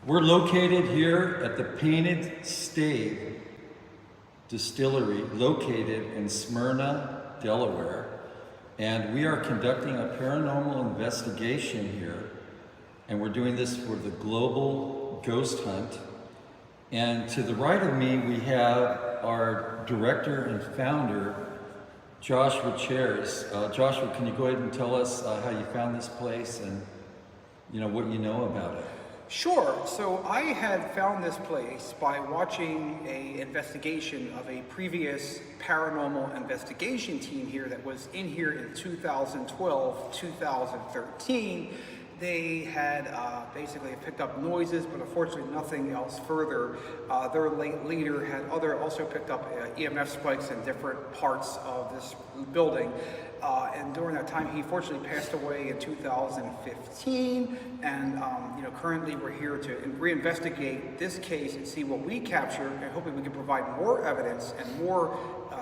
We're located here at the Painted Stave Distillery, located in Smyrna, Delaware, and we are conducting a paranormal investigation here, and we're doing this for the Global Ghost Hunt. And to the right of me, we have our director and founder, Joshua Chairs. Joshua, can you go ahead and tell us how you found this place and what you know about it? Sure. So I had found this place by watching an investigation of a previous paranormal investigation team here that was in here in 2012, 2013. They had basically picked up noises, but unfortunately nothing else further. Their leader had also picked up EMF spikes in different parts of this building. And during that time, he fortunately passed away in 2015. And currently we're here to reinvestigate this case and see what we captured, and hopefully we can provide more evidence and more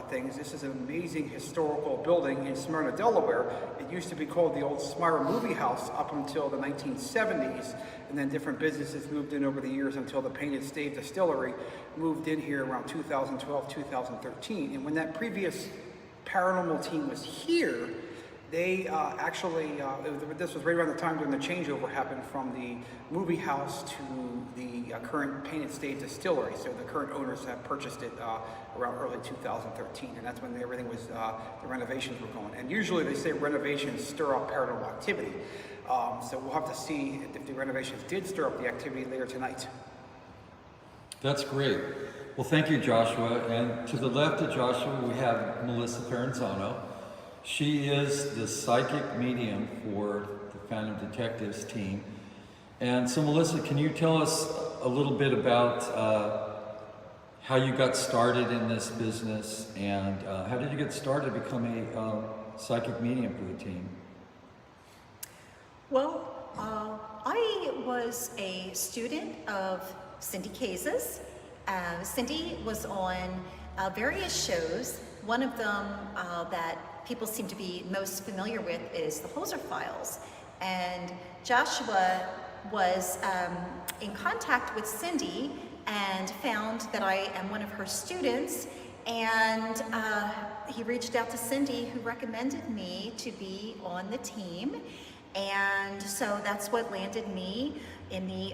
things. This is an amazing historical building in Smyrna, Delaware. It used to be called the old Smyra Movie House up until the 1970s, and then different businesses moved in over the years until the Painted Stave Distillery moved in here around 2012, 2013. And when that previous paranormal team was here, they this was right around the time when the changeover happened from the movie house to the current Painted Stave Distillery. So the current owners have purchased it around early 2013, and that's when everything was, the renovations were going. And usually they say renovations stir up paranormal activity. So we'll have to see if the renovations did stir up the activity later tonight. That's great. Well, thank you, Joshua. And to the left of Joshua, we have Melissa Ferranzano. She is the psychic medium for the Phantom Detectives team. And so, Melissa, can you tell us a little bit about how you got started in this business, and how did you get started to become a psychic medium for the team? Well, I was a student of Cindy Case's. Cindy was on various shows. One of them that people seem to be most familiar with is the Holzer Files. And Joshua was in contact with Cindy and found that I am one of her students. And he reached out to Cindy, who recommended me to be on the team. And so that's what landed me in the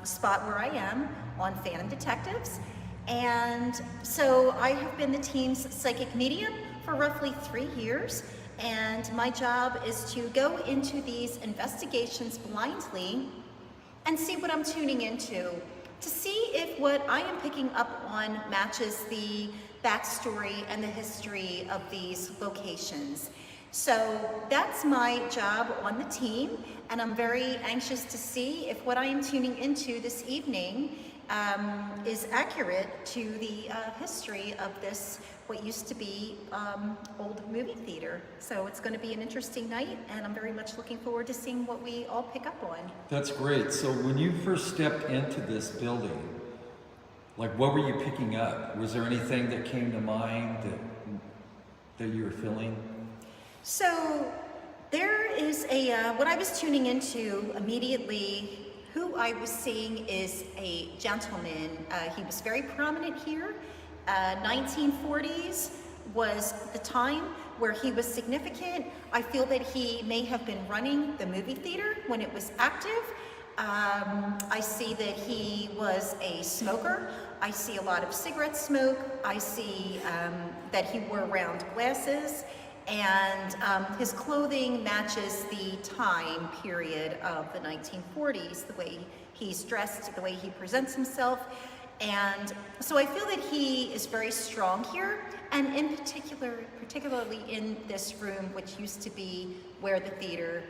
spot where I am on Phantom Detectives. And so I have been the team's psychic medium for roughly 3 years. And my job is to go into these investigations blindly and see what I'm tuning into, to see if what I am picking up on matches the backstory and the history of these locations. So that's my job on the team, and I'm very anxious to see if what I am tuning into this evening is accurate to the history of this, what used to be old movie theater. So it's going to be an interesting night, and I'm very much looking forward to seeing what we all pick up on. That's great. So when you first stepped into this building, what were you picking up? Was there anything that came to mind that you were feeling? So there is what I was tuning into immediately. Who I was seeing is a gentleman. He was very prominent here. 1940s was the time where he was significant. I feel that he may have been running the movie theater when it was active. I see that he was a smoker. I see a lot of cigarette smoke. I see that he wore round glasses. And his clothing matches the time period of the 1940s, the way he's dressed, the way he presents himself. And so I feel that he is very strong here, and in particularly in this room, which used to be where the theater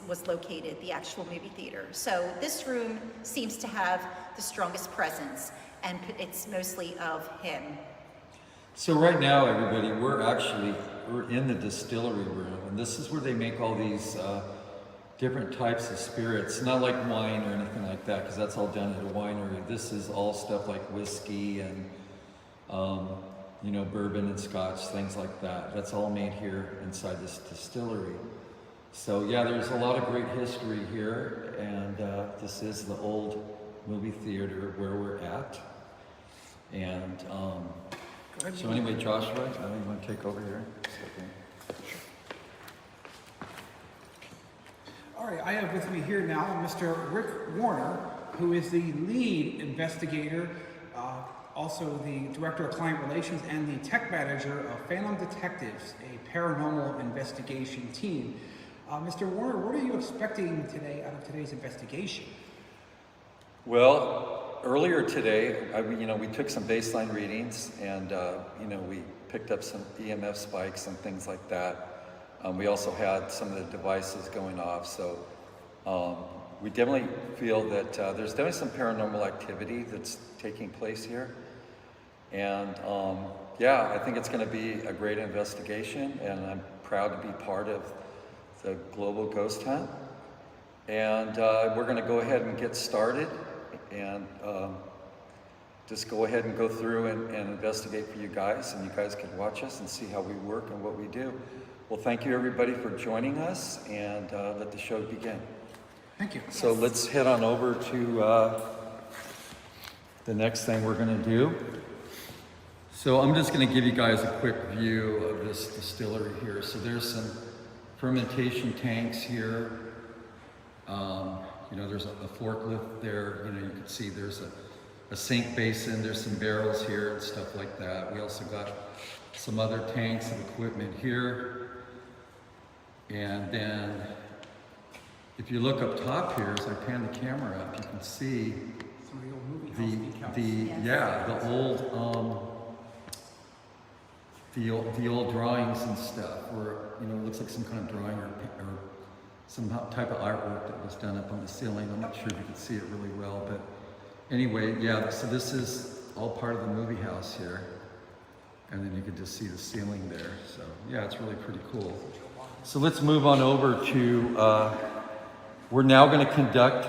was located, the actual movie theater. So this room seems to have the strongest presence, and it's mostly of him. So right now, everybody, we're in the distillery room, and this is where they make all these different types of spirits. Not like wine or anything like that, because that's all done at a winery. This is all stuff like whiskey and bourbon and scotch, things like that. That's all made here inside this distillery. So yeah, there's a lot of great history here, and this is the old movie theater where we're at. And so anyway, Joshua, I don't even want to take over here. All right, I have with me here now Mr. Rick Warner, who is the lead investigator, also the director of client relations and the tech manager of Phantom Detectives, a paranormal investigation team. Mr. Warner, what are you expecting today out of today's investigation? Well, earlier today, we took some baseline readings, and we picked up some EMF spikes and things like that. We also had some of the devices going off, so we definitely feel that there's definitely some paranormal activity that's taking place here. And yeah, I think it's going to be a great investigation, and I'm proud to be part of the global ghost hunt. And we're going to go ahead and get started, and just go ahead and go through and investigate for you guys, and you guys can watch us and see how we work and what we do. Well, thank you everybody for joining us, and let the show begin. Thank you. So let's head on over to the next thing we're going to do. So I'm just going to give you guys a quick view of this distillery here. So there's some fermentation tanks here. There's a forklift there. You can see there's a sink basin. There's some barrels here and stuff like that. We also got some other tanks of equipment here. And then if you look up top here, as I pan the camera up, you can see Some of the old movie house decals. Yes. the old drawings and stuff, where it looks like some kind of drawing or some type of artwork that was done up on the ceiling. I'm not sure if you can see it really well, but anyway, yeah. So this is all part of the movie house here, and then you can just see the ceiling there. So yeah, it's really pretty cool. So let's move on over to. We're now going to conduct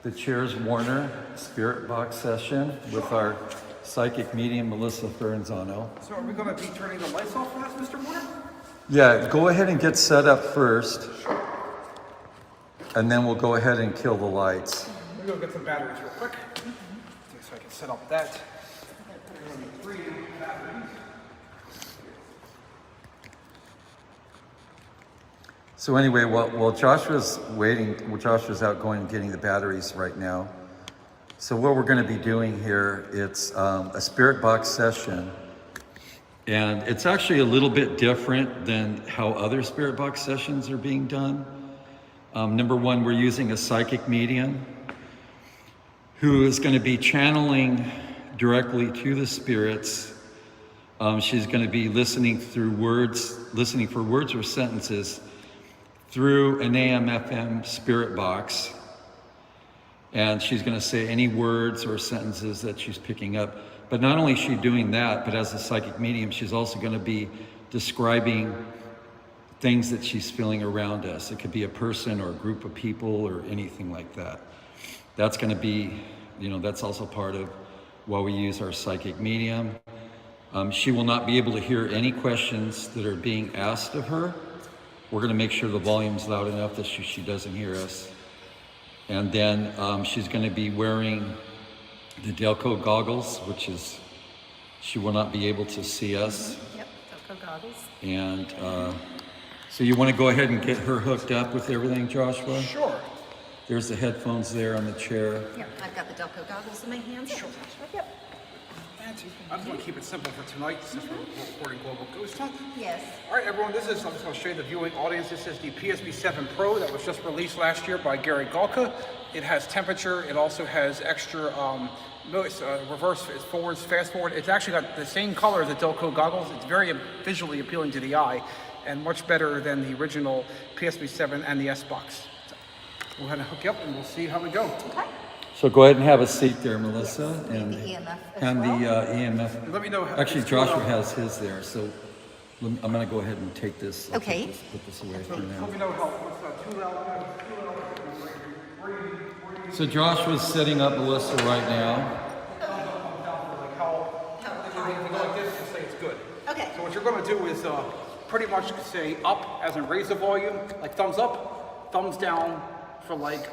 the Chairs Warner Spirit Box session with our psychic medium, Melissa Ferenzano. So are we going to be turning the lights off for us, Mr. Warner? Yeah, go ahead and get set up first, and then we'll go ahead and kill the lights. Let me go get some batteries real quick. So I can set up that. There's only 3 batteries. So anyway, while Joshua's out going and getting the batteries right now. So what we're going to be doing here, it's a spirit box session, and it's actually a little bit different than how other spirit box sessions are being done. Number one, we're using a psychic medium who is going to be channeling directly to the spirits. She's going to be listening for words or sentences through an AM/FM spirit box, and she's going to say any words or sentences that she's picking up. But not only is she doing that, but as a psychic medium, she's also going to be describing things that she's feeling around us. It could be a person or a group of people or anything like that. That's going to be, that's also part of why we use our psychic medium. She will not be able to hear any questions that are being asked of her. We're going to make sure the volume's loud enough that she doesn't hear us. And then she's going to be wearing the Delco goggles, which is, she will not be able to see us. Yep, Delco goggles. And so you want to go ahead and get her hooked up with everything, Joshua? Sure. There's the headphones there on the chair. Yep, I've got the Delco goggles in my hands. Sure. Yep. I just want to keep it simple for tonight since we're recording Global Ghost Hunt. Yes. All right, everyone, I'm just going to show you the viewing audience. This is the PSB-7 Pro that was just released last year by Gary Galka. It has temperature. It also has extra reverse, forwards, fast forward. It's actually got the same color as the Delco goggles. It's very visually appealing to the eye and much better than the original PSB-7 and the S-Box. So we'll head and hook you up and we'll see how we go. Okay. So go ahead and have a seat there, Melissa. And the EMF as and well. the EMF. Let me know how Actually, it's going Joshua on. has his there, so I'm going to go ahead and take this. I'll Okay. put this away for Let now. me know how what's too loud. So Joshua's setting up Melissa right now. Like how if you go like this, just say it's good. Okay. So what you're going to do is pretty much say up as in raise the volume, like thumbs up, thumbs down for like,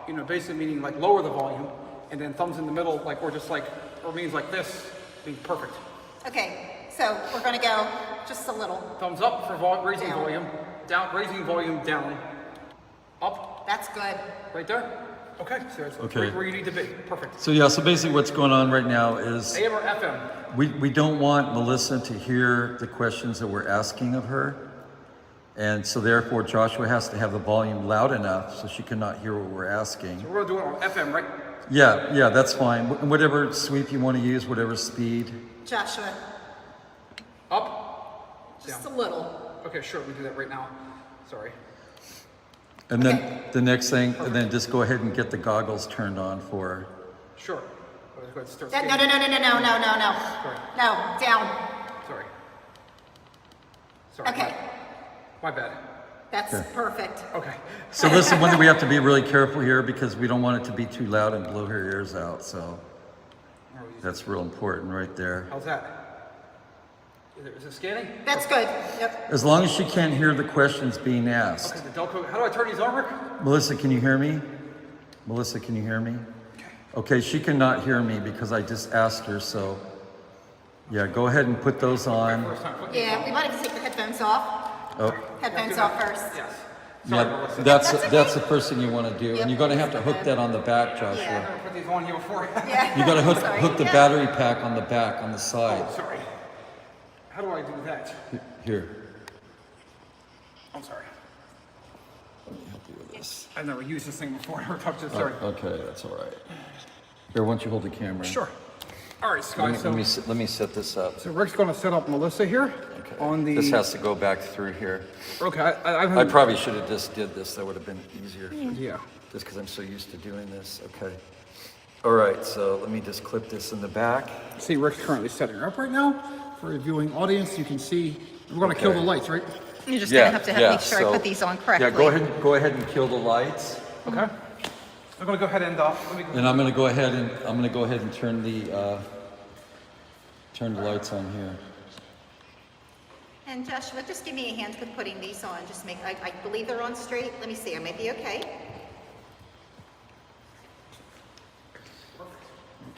you know, basically meaning like lower the volume, and then thumbs in the middle, like, or just like, or means like this, means perfect. Okay, so we're gonna go just a little. Thumbs up for raising Down. volume, down, raising volume down, up, That's good. right there. Okay, so it's Okay. right where you need to be. Perfect. So yeah, so basically what's going on right now is AM or FM? we don't want Melissa to hear the questions that we're asking of her. And so therefore Joshua has to have the volume loud enough so she cannot hear what we're asking. We're gonna do it on FM, right? Yeah, that's fine. Whatever sweep you want to use, whatever speed. Joshua, Up, just down. a little. Okay, sure, we do that right now. Sorry. And then the next thing, and then just go ahead and get the goggles turned on for her. Sure. Let's go ahead and start No, skating. no. Sorry. No, down. Sorry. Sorry. Okay, My bad. that's Okay. perfect. Okay. So this is one that we have to be really careful here because we don't want it to be too loud and blow her ears out. So that's real important right there. How's that? Is it scanning? That's good. Yep. As long as she can't hear the questions being asked. Okay, the Delco. How do I turn these on, Rick? Melissa, can you hear me? Melissa, can you hear me? Okay, she cannot hear me because I just asked her, so yeah, go ahead and put those on. First time putting these Yeah, on. we might have to take the headphones off. Oh, Headphones do off that. first. Yes. Sorry, yeah, Melissa. that's the first thing you want to do, Yep. and you're going to have to hook that on the back, I Joshua. Yeah. never put these on here before. Yeah. You got to Sorry. hook the Yeah. battery pack on the back, on the side. Oh, sorry. How do I do that? Here. I'm sorry. Let me help you with this. I've never used this thing before. I never touched it. Sorry. Okay, that's all right. Here, why don't you hold the camera? Sure. All right, Sky. Let me set this up. So Rick's going to set up Melissa here Okay. on the. This has to go back through here. Okay. I've I probably should have just did this. That would have been easier. Yeah. Just because I'm so used to doing this. Okay. All right, so let me just clip this in the back. See, Rick's currently setting her up right now for a viewing audience. You can see. We're going to kill the lights, right? You're just gonna have to make sure I so- put these on correctly. Yeah, go ahead and kill the lights. Okay. I'm going to go ahead and let me go. And I'm gonna go ahead and turn the lights on here. And Joshua, just give me a hand with putting these on. Just make, I believe they're on straight. Let me see, I may be okay.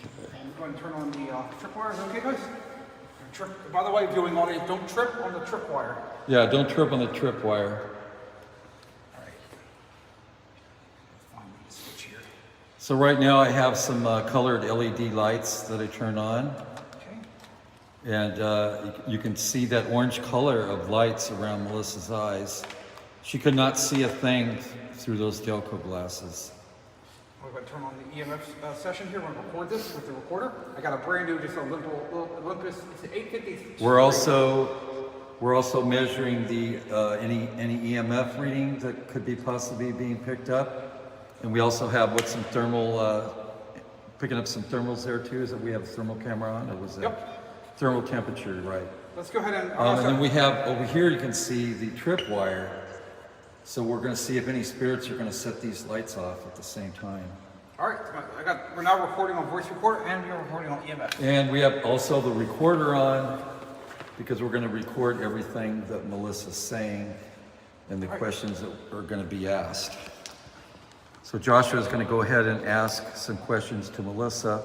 I'm going to turn on the tripwires. Okay, guys? By the way, viewing audience, don't trip on the tripwire. Yeah, don't trip on the tripwire. All right. Find the switch here. So right now I have some colored LED lights that I turn on. Okay. And you can see that orange color of lights around Melissa's eyes. She could not see a thing through those Delco glasses. We're going to turn on the EMF session here. We're going to record this with the recorder. I got a brand new, just a little Olympus. It's an 850. We're also measuring the any EMF reading that could be possibly being picked up, and we also have some thermal picking up some thermals there too. Is that we have a thermal camera on, or was that thermal temperature? Right. Let's go ahead and. And then we have over here. You can see the tripwire. So we're going to see if any spirits are going to set these lights off at the same time. All right. We're now recording on voice recorder and we're recording on EMF. And we have also the recorder on because we're going to record everything that Melissa's saying and the questions that are going to be asked. So Joshua is going to go ahead and ask some questions to Melissa.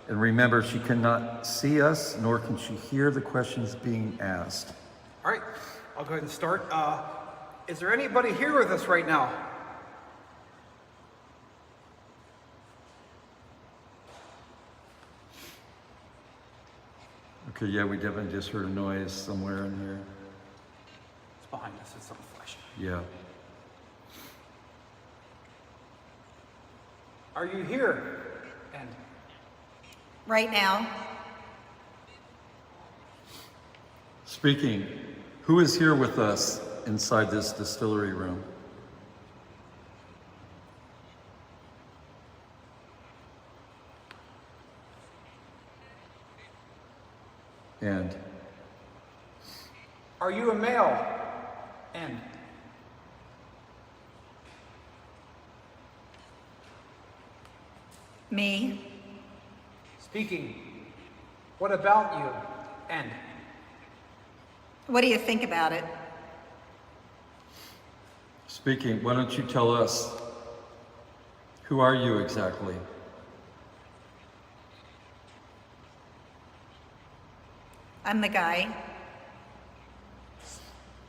And remember, she cannot see us, nor can she hear the questions being asked. All right. I'll go ahead and start. Is there anybody here with us right now? Okay, yeah, we definitely just heard a noise somewhere in here. It's behind us. It's something flashing. Yeah. Are you here? And Right now, Speaking, who is here with us inside this distillery room? And are you a male? And me, speaking. What about you? And what do you think about it? Speaking, why don't you tell us, who are you exactly? I'm the guy.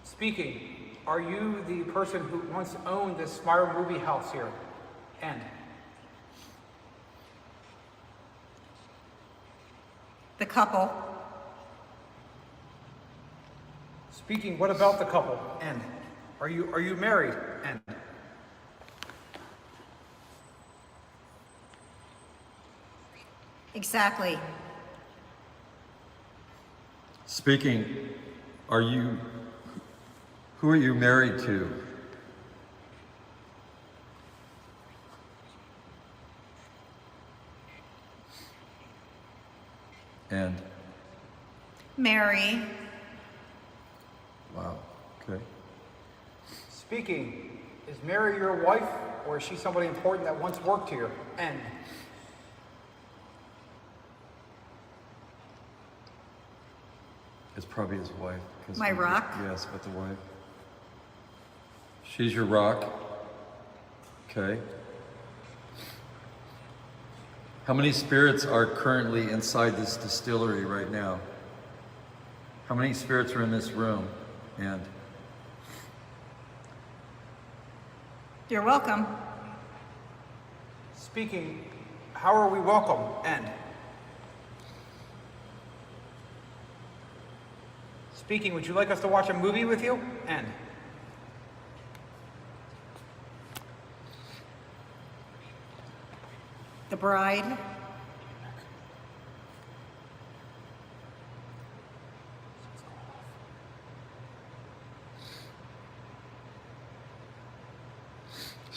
Speaking, are you the person who once owned this Smile movie house here? End. The couple. Speaking, what about the couple? End. Are you married? End. Exactly. Speaking, who are you married to? And, Mary. wow, okay. Speaking, is Mary your wife, or is she somebody important that once worked here? End. It's probably his wife. My rock? Yes, but the wife. She's your rock. Okay. How many spirits are currently inside this distillery right now? How many spirits are in this room? And You're welcome. Speaking, how are we welcome? End. Speaking, would you like us to watch a movie with you? End. The bride.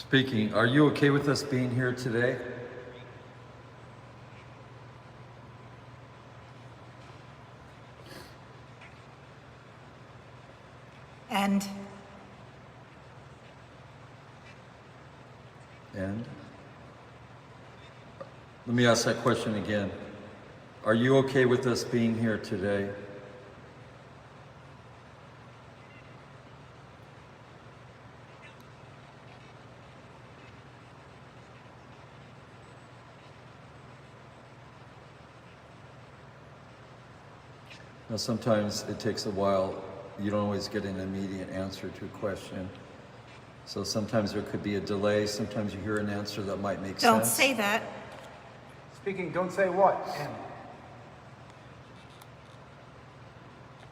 speaking, are you okay with us being here today? And And let me ask that question again. Are you okay with us being here today? Now, sometimes it takes a while. You don't always get an immediate answer to a question. So sometimes there could be a delay. Sometimes you hear an answer that might make don't sense. say that. Speaking, don't say what? End.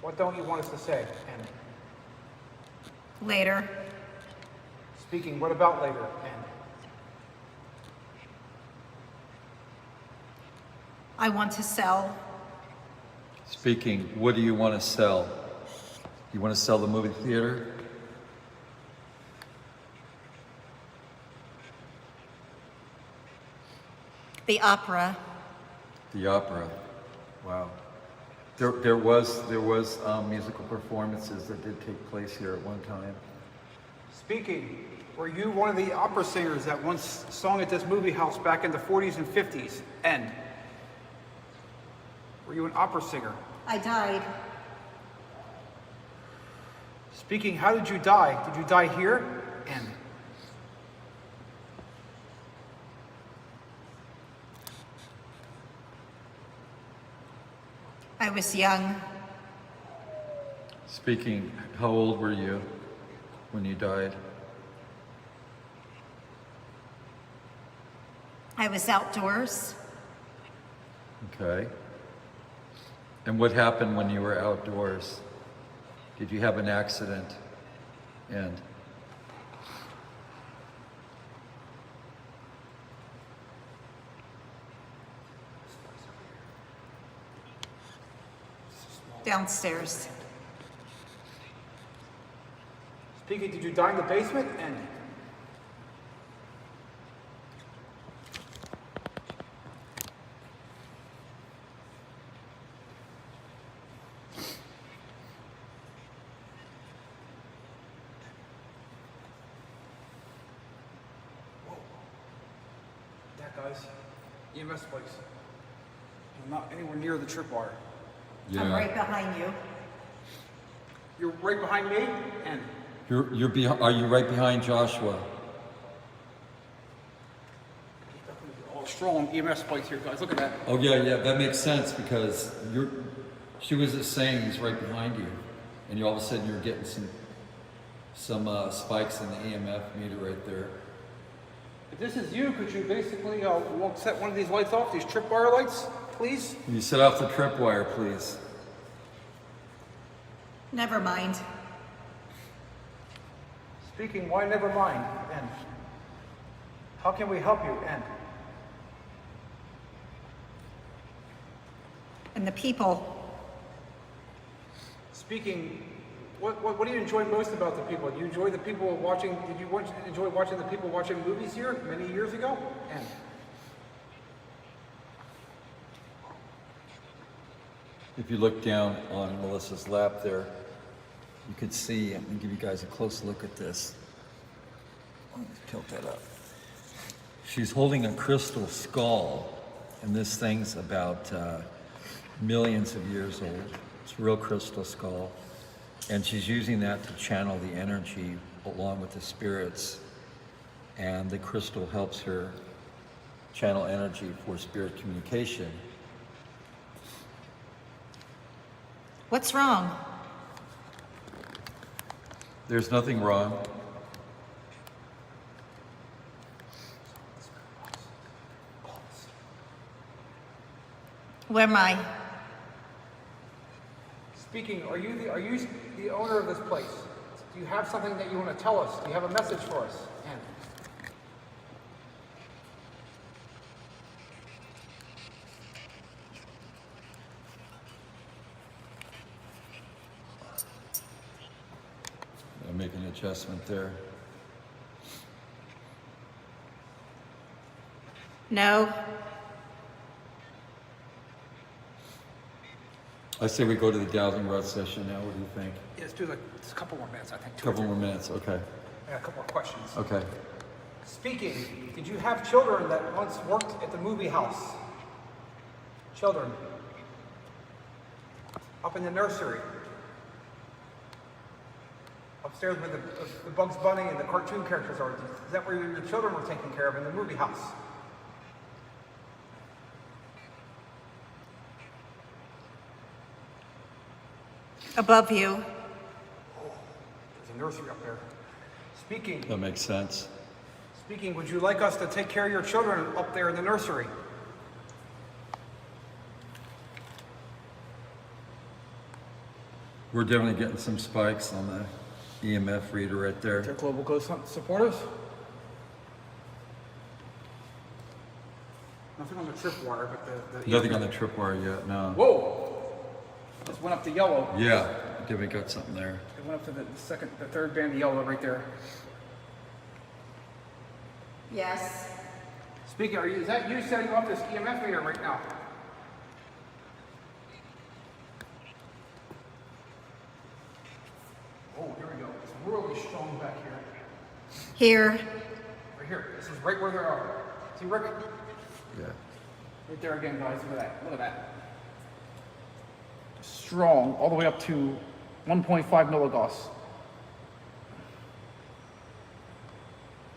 What don't you want us to say? End. Later. Speaking, what about later? End. I want to sell. Speaking, what do you want to sell? You want to sell the movie theater? The opera. The opera. Wow. There was musical performances that did take place here at one time. Speaking, were you one of the opera singers that once sung at this movie house back in the 40s and 50s? End. Were you an opera singer? I died. Speaking, how did you die? Did you die here? End. I was young. Speaking, how old were you when you died? I was outdoors. Okay. And what happened when you were outdoors? Did you have an accident? And Downstairs. Speaking, did you die in the basement? End. Whoa. That guy's EMS place. I'm not anywhere near the tripwire. I'm right behind you. You're right behind me? End. Are you right behind Joshua? Oh, strong EMF spikes here, guys. Look at that. Oh yeah, that makes sense because she was just saying he's right behind you, and all of a sudden you're getting some spikes in the EMF meter right there. If this is you, could you basically set one of these lights off, these tripwire lights, please? Can you set off the tripwire, please? Never mind. Speaking, why never mind? And how can we help you? And the people. Speaking, what do you enjoy most about the people? Do you enjoy the people watching? Did you enjoy watching the people watching movies here many years ago? And If you look down on Melissa's lap there, you could see, I'm going to give you guys a close look at this. Let me tilt that up. She's holding a crystal skull, and this thing's about millions of years old. It's a real crystal skull. And she's using that to channel the energy along with the spirits. And the crystal helps her channel energy for spirit communication. What's wrong? There's nothing wrong. Where am I? speaking, are you the owner of this place? Do you have something that you want to tell us? Do you have a message for us? And I'll make an adjustment there. No. I say we go to the dowsing rod session now. What do you think? yeah, let's do like just a couple more minutes, I think. A couple more minutes, okay. I got a couple more questions. Okay. Speaking, did you have children that once worked at the movie house? Children. Up in the nursery. Upstairs where the Bugs Bunny and the cartoon characters are. Is that where your children were taken care of in the movie house? Above you. There's a nursery up there. Speaking, That makes sense. would you like us to take care of your children up there in the nursery? We're definitely getting some spikes on the EMF reader right Their there. global ghost supporters? Nothing on the tripwire, but the Nothing on the tripwire yet, no. Whoa! Just went up to yellow. Yeah, definitely got something there. It went up to the third band of yellow right there. Yes. Speaking, is that you setting off this EMF meter right now? Oh, here we go. It's really strong back here. Here. Right here. This is right where they are. See, Rick? Yeah. Right there again, guys. Look at that. Look at that. Strong, all the way up to 1.5 milligauss.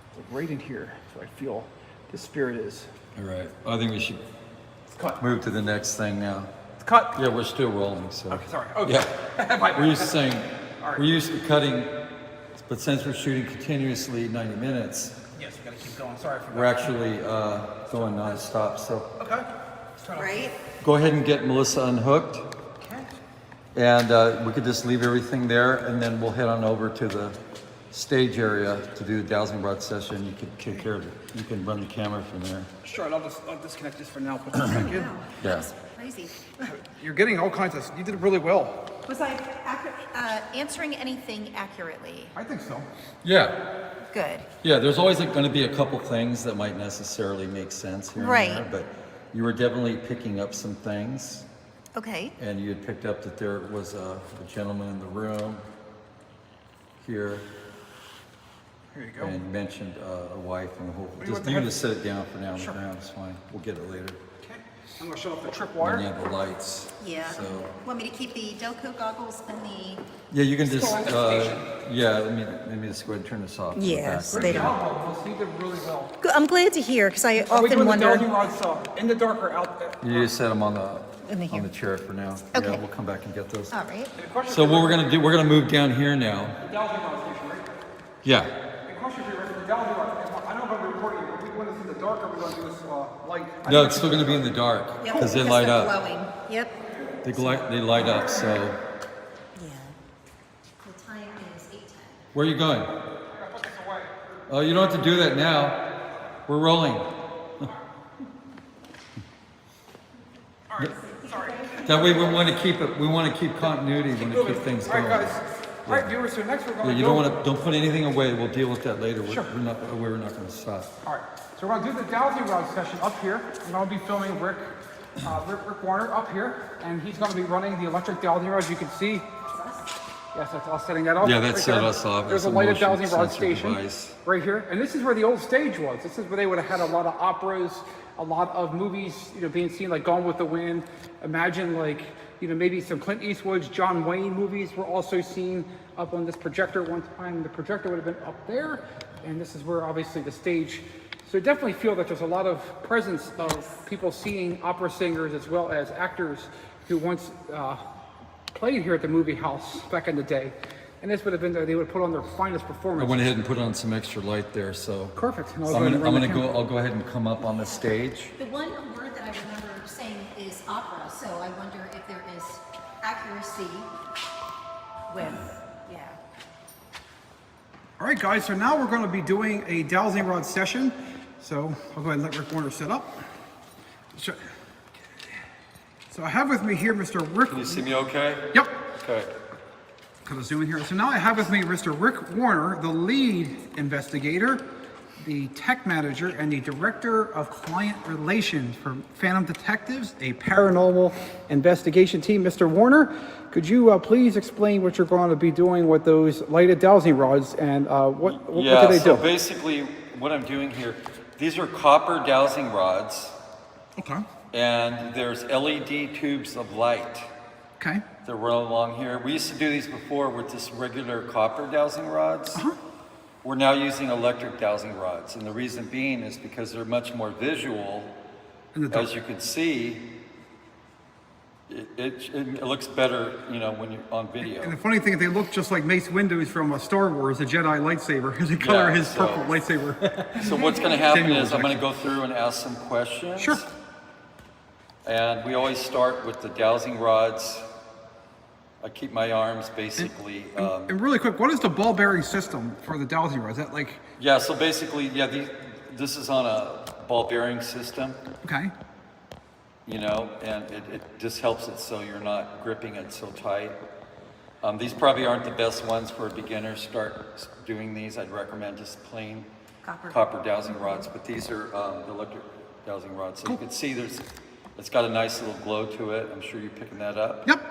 It's like right in here. So I feel the spirit is. All right. I think we should It's cut. move to the next thing now. It's cut. Yeah, we're still rolling, so. Okay, sorry. Okay. Yeah. My bad. We're used to saying, All right. we're used to cutting, but since we're shooting continuously 90 minutes, Yes, we gotta keep going. Sorry for that. we're actually going non-stop. So Okay. Let's turn off. Right? go ahead and get Melissa unhooked, Okay. and we could just leave everything there, and then we'll head on over to the stage area to do the dowsing rod session. You can take care of it. You can run the camera from there. Sure, I'll disconnect this for now. Put this back in. Wow, Yeah. that was crazy. You're getting all kinds of. You did it really well. Was I answering anything accurately? I think so. Yeah. Good. Yeah, there's always going to be a couple things that might necessarily make sense here Right. and there, but you were definitely picking up some things, Okay. and you had picked up that there was a gentleman in the room here, Here you go. and mentioned a wife and the whole. do you Just want the you head- just sit it down for now on Sure. the ground. It's fine. We'll get it later. Okay. I'm gonna shut off the trip And wire. you have the lights. Yeah. So, Want me to keep the Delco goggles and the? yeah, you can just, Still on the station. yeah, let me just go ahead and turn this off. in the Yes, background. they don't. Well, see, did really well. Good, I'm glad to hear because I Are we often doing the wonder. dowsing rods in the dark or out there? You just set them on In the the here. chair for now. Okay. Yeah, we'll come back and get those. All right. So what we're gonna do, we're gonna move down here now. The dowsing rod station, right? Yeah. The question for you, right, the dowsing rod, I don't know if I'm recording, are we going to see the dark or are we going to do this light? No, it's still gonna be in the dark Yep, because they because light they're up. glowing. Yep. They light up. So Yeah. The time is 8:10. where are you going? I gotta put this away. Oh, you don't have to do that now. We're rolling. Sorry. That way we want to keep it. We want to keep continuity. We want to keep things All right, going. guys. All right, viewers, so next we're going Yeah, to you don't want to. Don't put anything away. We'll deal with that later. Sure. We're not going to stop. All right, so we're going to do the dowsing rod session up here. And I'll be filming Rick Warner up here, and he's going to be running the electric dowsing rods. You can see. Yes, that's us setting that up. Yeah, that set there. us off. There's It's a a lighted motion dowsing rod sensor station device. right here, and this is where the old stage was. This is where they would have had a lot of operas, a lot of movies, being seen, like Gone with the Wind. Imagine, like, maybe some Clint Eastwood's, John Wayne movies were also seen up on this projector one time. The projector would have been up there, and this is where obviously the stage. So I definitely feel that there's a lot of presence of people seeing opera singers as well as actors who once played here at the movie house back in the day. And this would have been they would have put on their finest I performance. went ahead and put on some extra light there. So Perfect. And I'll I'm go ahead and run the gonna go. camera. I'll go ahead and come up on the stage. The one word that I remember saying is opera, so I wonder if there is accuracy with, yeah. All right, guys, so now we're going to be doing a dowsing rod session. So I'll go ahead and let Rick Warner set up. So I have with me here Mr. Rick. Can you see me okay? Yep. Okay. Kind of zoom in here. So now I have with me Mr. Rick Warner, the lead investigator, the tech manager, and the director of client relations for Phantom Detectives, a paranormal investigation team. Mr. Warner, could you please explain what you're going to be doing with those lighted dowsing rods and what do they so do? basically what I'm doing here, these are copper dowsing rods, Okay. and there's LED tubes of light Okay. that run along here. We used to do these before with just regular copper dowsing rods. We're now using electric dowsing rods, and the reason being is because they're much more visual. In the dark. As you can see, it looks better, when you're on video. And the funny thing is, they look just like Mace Windu from Star Wars, the Jedi lightsaber. The color Yeah, of his so- purple lightsaber. So what's going to happen Samuel is I'm going to Jackson. go through and ask some questions. Sure. And we always start with the dowsing rods. I keep my arms basically. And really quick, what is the ball bearing system for the dowsing rod? Is that like, Yeah, so basically, this is on a ball bearing system, okay, and it just helps it so you're not gripping it so tight. These probably aren't the best ones for a beginner. Start doing these. I'd recommend just plain copper dowsing rods, but these are the electric dowsing rods. So you can see it's got a nice little glow to it. I'm sure you're picking that up. yep,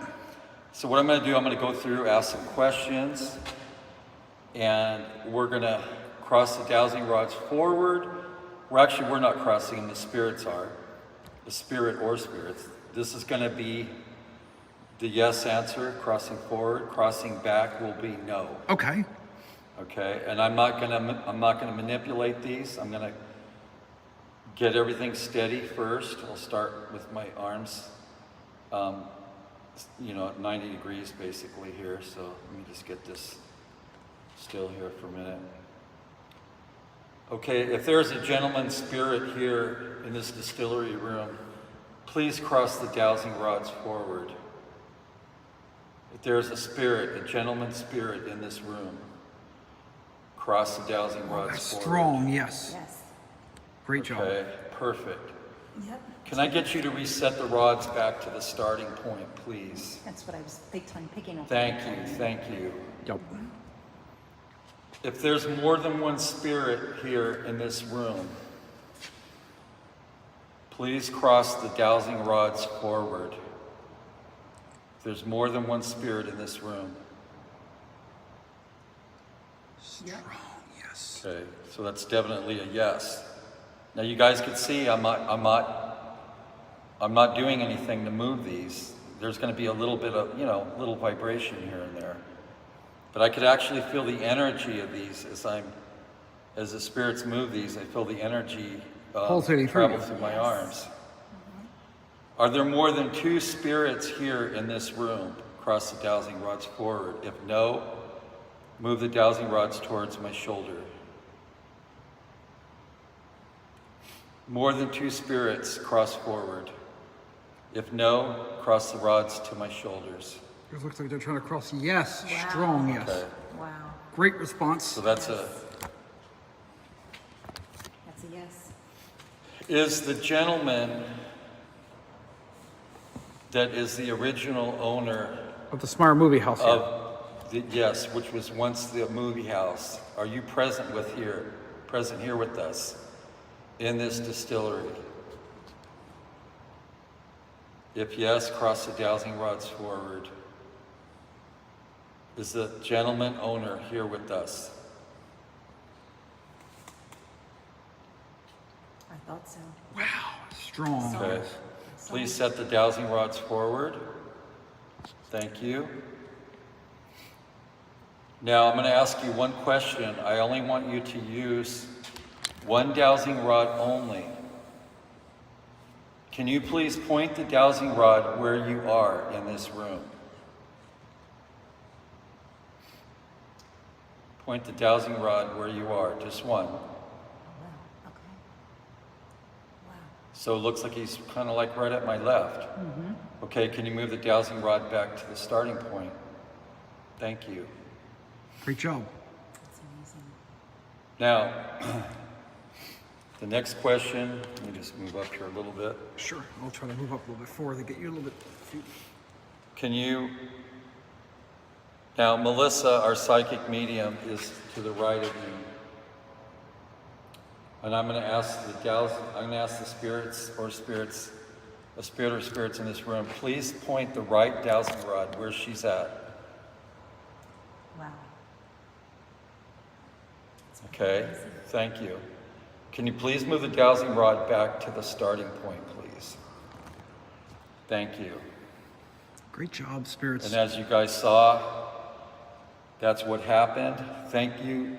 So what I'm going to do, I'm going to go through, ask some questions, and we're going to cross the dowsing rods forward. We're not crossing them, the spirits are. The spirit or spirits. This is going to be the yes answer, crossing forward. Crossing back will be no. okay, Okay, and I'm not going to manipulate these. I'm going to get everything steady first. I'll start with my arms. At 90 degrees basically here. So let me just get this still here for a minute. Okay, if there's a gentleman spirit here in this distillery room, please cross the dowsing rods forward. If there's a gentleman spirit in this room, cross the dowsing rods that's forward. strong, yes, Yes. great job. Okay, perfect. Yep. Can I get you to reset the rods back to the starting point, please? That's what I was big time picking up. Thank you. Yep. If there's more than one spirit here in this room, please cross the dowsing rods forward. If there's more than one spirit in this room. Strong, yes. Okay, so that's definitely a yes. Now you guys can see I'm not I'm not doing anything to move these. There's going to be a little bit of, little vibration here and there. But I could actually feel the energy of these as the spirits move these. I feel the energy Pulsating travel through through my arms. Are there more than 2 spirits here in this room? Cross the dowsing rods forward. If no, move the dowsing rods towards my shoulder. More than 2 spirits, cross forward. If no, cross the rods to my shoulders. It looks like they're trying to cross. Yes, Wow. strong yes. Okay. Wow. Great response. So that's That's a yes. Is the gentleman that is the original owner Of the Smart Movie House here. of yes, which was once the movie house, are you present here with us in this distillery? If yes, cross the dowsing rods forward. Is the gentleman owner here with us? I thought so. Wow, strong. Okay. Please set the dowsing rods forward. Thank you. Now I'm going to ask you one question. I only want you to use one dowsing rod only. Can you please point the dowsing rod where you are in this room? Point the dowsing rod where you are, just one. Oh, wow. Okay. Wow. So it looks like he's kind of like right at my left. Okay, can you move the dowsing rod back to the starting point? Thank you. Great job. That's amazing. Now, the next question, let me just move up here a little bit. Sure. I'll try to move up a little bit forward to get you a little bit. Can you, now Melissa, our psychic medium, is to the right of you. And I'm going to ask the spirits, a spirit or spirits in this room, please point the right dowsing rod where she's at. Wow. Okay, thank you. Can you please move the dowsing rod back to the starting point, please? Thank you. Great job, spirits. And as you guys saw, that's what happened. Thank you.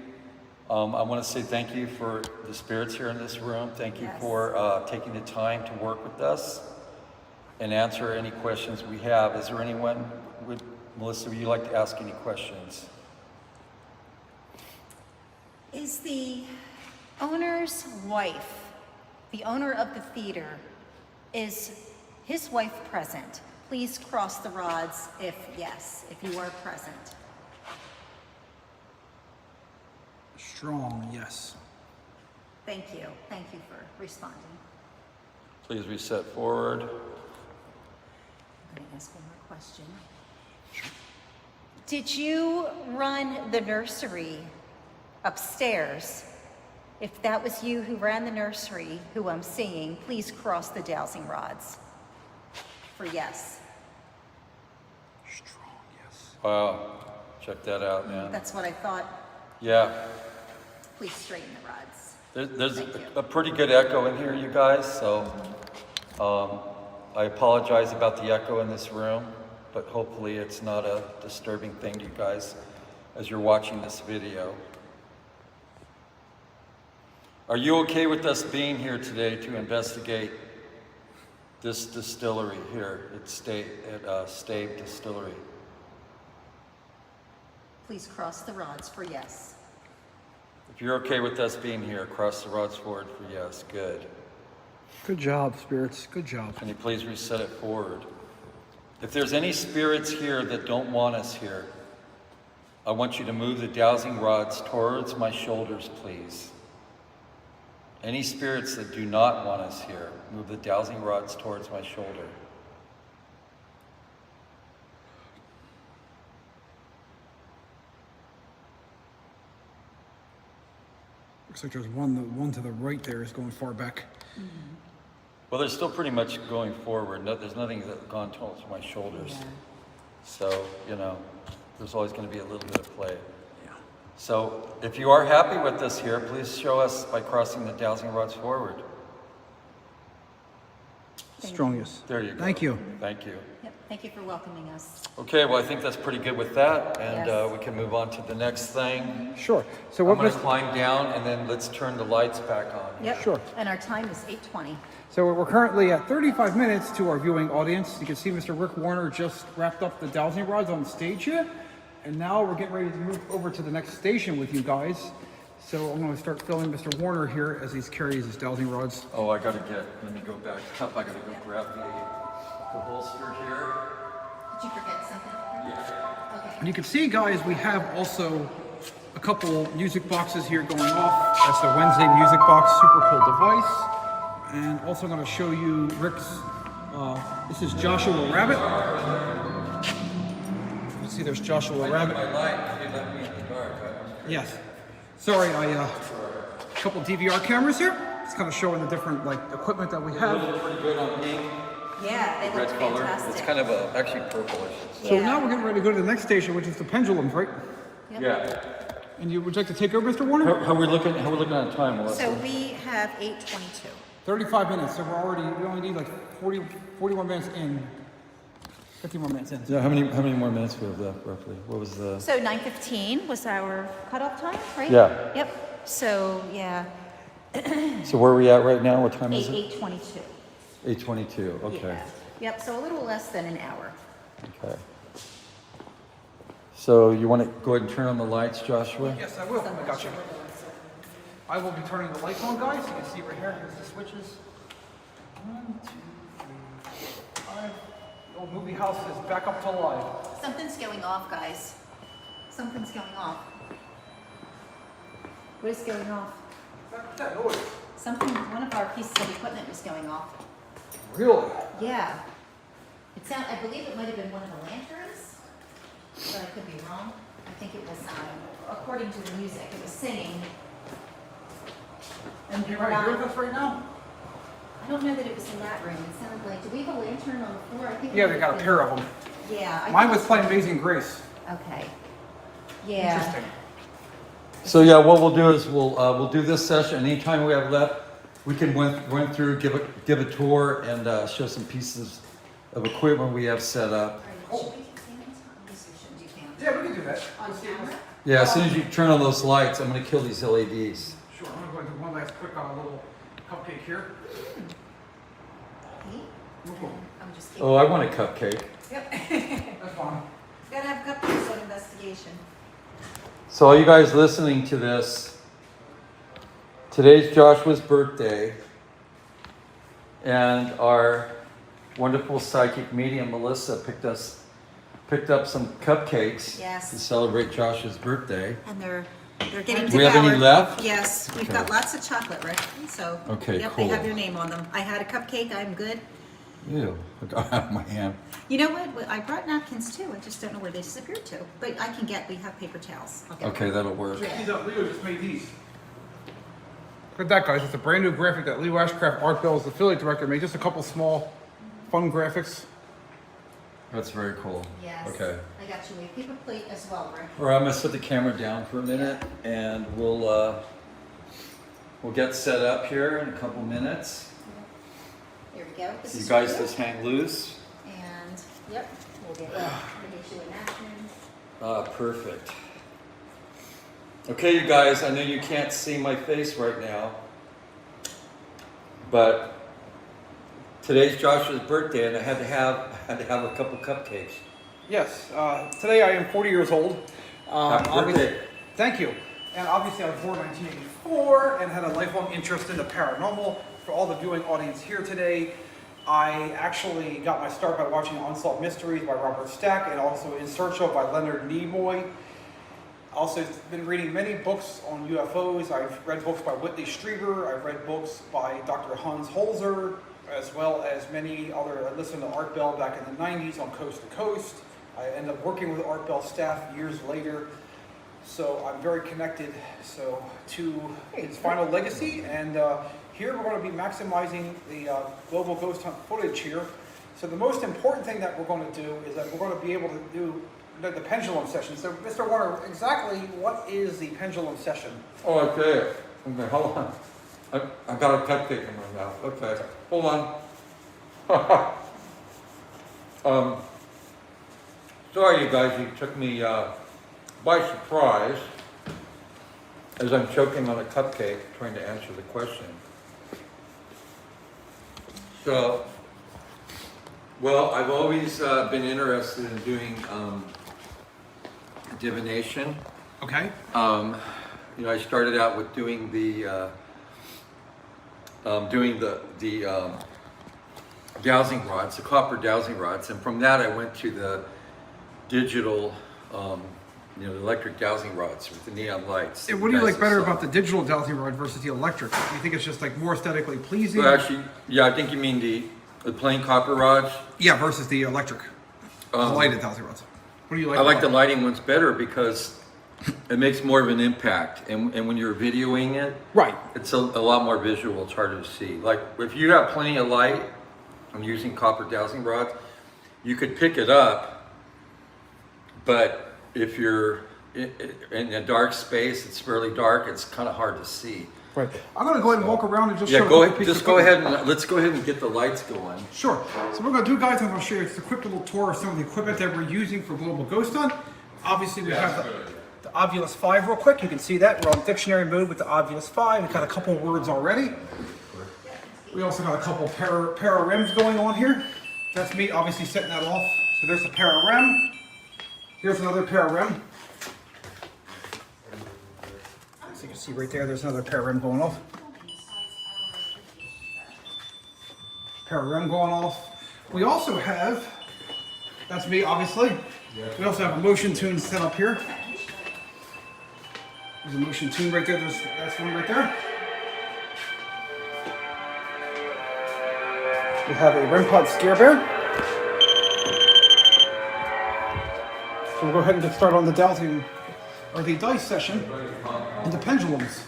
I want to say thank you for the spirits here in this room. Thank you Yes. for taking the time to work with us and answer any questions we have. Is there anyone, Melissa, would you like to ask any questions? Is the owner's wife, the owner of the theater, is his wife present? Please cross the rods if yes, if you are present. Strong yes. Thank you. Thank you for responding. Please reset forward. I'm going to ask one more question. Did you run the nursery upstairs? If that was you who ran the nursery, who I'm seeing, please cross the dowsing rods for yes. Strong yes. Wow, check that out, man. That's what I thought. Yeah, Please straighten the rods. there's Thank you. a pretty good echo in here, you guys, so I apologize about the echo in this room, but hopefully it's not a disturbing thing to you guys as you're watching this video. Are you okay with us being here today to investigate this distillery here at Stave Distillery? Please cross the rods for yes. If you're okay with us being here, cross the rods forward for yes. Good. Good job, spirits. Good job. Can you please reset it forward? If there's any spirits here that don't want us here, I want you to move the dowsing rods towards my shoulders, please. Any spirits that do not want us here, move the dowsing rods towards my shoulder. Looks like there's one to the right there is going far back. Well, they're still pretty much going forward. There's nothing that's gone towards my shoulders. Yeah. So, there's always going to be a little bit of play. Yeah. So, if you are happy with this here, please show us by crossing the dowsing rods forward. Strong yes. There you go. Thank you. Thank you. Yep. Thank you for welcoming us. Okay, well, I think that's pretty good with that, and Yes. we can move on to the next thing. Sure. So I'm what gonna Mr. climb down, and then let's turn the lights back on. Yep. Sure. And our time is 8:20. So we're currently at 35 minutes to our viewing audience. You can see Mr. Rick Warner just wrapped up the dowsing rods on stage here. And now we're getting ready to move over to the next station with you guys. So I'm going to start filming Mr. Warner here as he's carries his dowsing rods. Oh, let me go back up. I gotta go grab the holster here. Did you forget something? Yeah. Okay. And you can see, guys, we have also a couple music boxes here going off. That's the Wednesday music box super cool device. And also I'm going to show you Rick's, this is Joshua Rabbit. You can see there's Joshua Rabbit. My light, they left me in the dark. Yes. Sorry, a couple DVR cameras here. It's kind of showing the different equipment that we Those have. are pretty good on pink, Yeah, they red look color. fantastic. It's kind of actually purplish. So Yeah. now we're getting ready to go to the next station, which is the pendulums, right? Yep. Yeah. And would you like to take over, Mr. Warner? How we looking at time, Melissa? So we have 8:22. 35 minutes. So we only need 41 minutes in. 50 more minutes in. Yeah, how many more minutes we have left roughly? What was the? So 9:15 was our cutoff time, right? Yeah. Yep. So yeah, So where are we at right now? What time is it? 8:22. 8:22. Okay. Yeah. Yep. So a little less than an hour. Okay. So you want to go ahead and turn on the lights, Joshua? Yes, I will. I got you. I will be turning the lights on, guys. You can see right here. Here's the switches. 1, 2, 3, 4, 5. The old movie house is back up to life. Something's going off, guys. Something's going off. What is going off? What's that noise? Something. One of our pieces of equipment was going off. Really? Yeah. I believe it might have been one of the lanterns, but I could be wrong. I think it was, according to the music, it was singing. And we You were right here not, with us right now? I don't know that it was in that room. It sounded like, do we have a lantern on the floor? I think. Yeah, they got a pair of them. Yeah. I Mine think was playing Amazing Grace. Okay. Yeah. Interesting. So yeah, what we'll do is we'll do this session. Anytime we have left, we can run through, give a tour, and show some pieces of equipment we have set up. Should we do cameras on this or should we do cameras? Yeah, we can do that. On camera? Yeah, as soon as you turn on those lights, I'm gonna kill these LEDs. Sure, I'm going to do one last quick little cupcake here. Okay. Cool. I'm just Oh, I want a cupcake. Yep. That's fine. Gotta have cupcakes on investigation. So all you guys listening to this, today's Joshua's birthday, and our wonderful psychic medium Melissa picked up some cupcakes Yes. to celebrate Joshua's birthday. And they're getting Do we have any devoured. left? Yes, we've Okay. got lots of chocolate, Rick. So Okay, yep, cool. they have your name on them. I had a cupcake. I'm good. Ew, I got out of my hand. You know what? I brought napkins too. I just don't know where they disappeared to. But I can get. We have paper towels. I'll get Okay, that'll work. Yeah. These Leo just made these. Look at that, guys. It's a brand new graphic that Leo Ashcraft Art Bell's affiliate director made. Just a couple small, fun graphics. That's very cool. Yes. Okay. I got you a paper plate as well, Rick. All right, I'm gonna set the camera down for a minute, and we'll get set up here in a couple minutes. Here we go. This You is guys for just hang loose. And yep, we'll get you a napkin. Ah, perfect. Okay, you guys, I know you can't see my face right now, but today's Joshua's birthday, and I had to have a couple cupcakes. Yes. Today I am 40 years old. Happy Obviously- birthday. Thank you. And obviously I was born in 1984 and had a lifelong interest in the paranormal. For all the viewing audience here today, I actually got my start by watching Unsolved Mysteries by Robert Stack and also In Search Of by Leonard Nimoy. Also been reading many books on UFOs. I've read books by Whitley Strieber. I've read books by Dr. Hans Holzer, as well as many other. I listened to Art Bell back in the 90s on Coast to Coast. I ended up working with Art Bell staff years later. So I'm very connected to his final legacy. And here we're going to be maximizing the global ghost hunt footage here. So the most important thing that we're going to do is that we're going to be able to do the pendulum session. So Mr. Warner, exactly what is the pendulum session? Oh, okay. Okay, hold on. I got a cupcake in my mouth. Okay, hold on. Sorry, you guys, you took me by surprise as I'm choking on a cupcake trying to answer the question. So, well, I've always been interested in doing divination. Okay. You know, I started out with doing the dowsing rods, the copper dowsing rods, and from that I went to the digital, you know, the electric dowsing rods with the neon lights. And what do you like better about the digital dowsing rod versus the electric? Do you think it's just like more aesthetically pleasing? Well, actually, yeah, I think you mean the plain copper rods. Yeah, versus the electric, the lighted dowsing rods. What do you like? I like the about lighting ones better because it makes more of an impact, and when you're videoing it, Right. it's a lot more visual. It's harder to see. Like if you have plenty of light, I'm using copper dowsing rods, you could pick it up, but if you're in a dark space, it's fairly dark, it's kind of hard to see. Right. I'm gonna go ahead and walk around and just Yeah, show go a ahead. piece Just of go equipment. ahead and let's go ahead and get the lights going. Sure. So what we're gonna do, guys, I'm gonna show you just a quick little tour of some of the equipment that we're using for Global Ghost Hunt. Obviously, we have the Obvious 5 real quick. You can see that. We're on dictionary mode with the Obvious 5. We've got a couple words already. We also got a couple para rims going on here. That's me obviously setting that off. So there's a para rim. Here's another para rim. So you can see right there, there's another para rim going off. Para rim going off. We also have, that's me obviously. We also have a motion tune set up here. There's a motion tune right there. That's one right there. We have a REM pod scare bear. So we'll go ahead and get started on the dowsing or the dice session and the pendulums.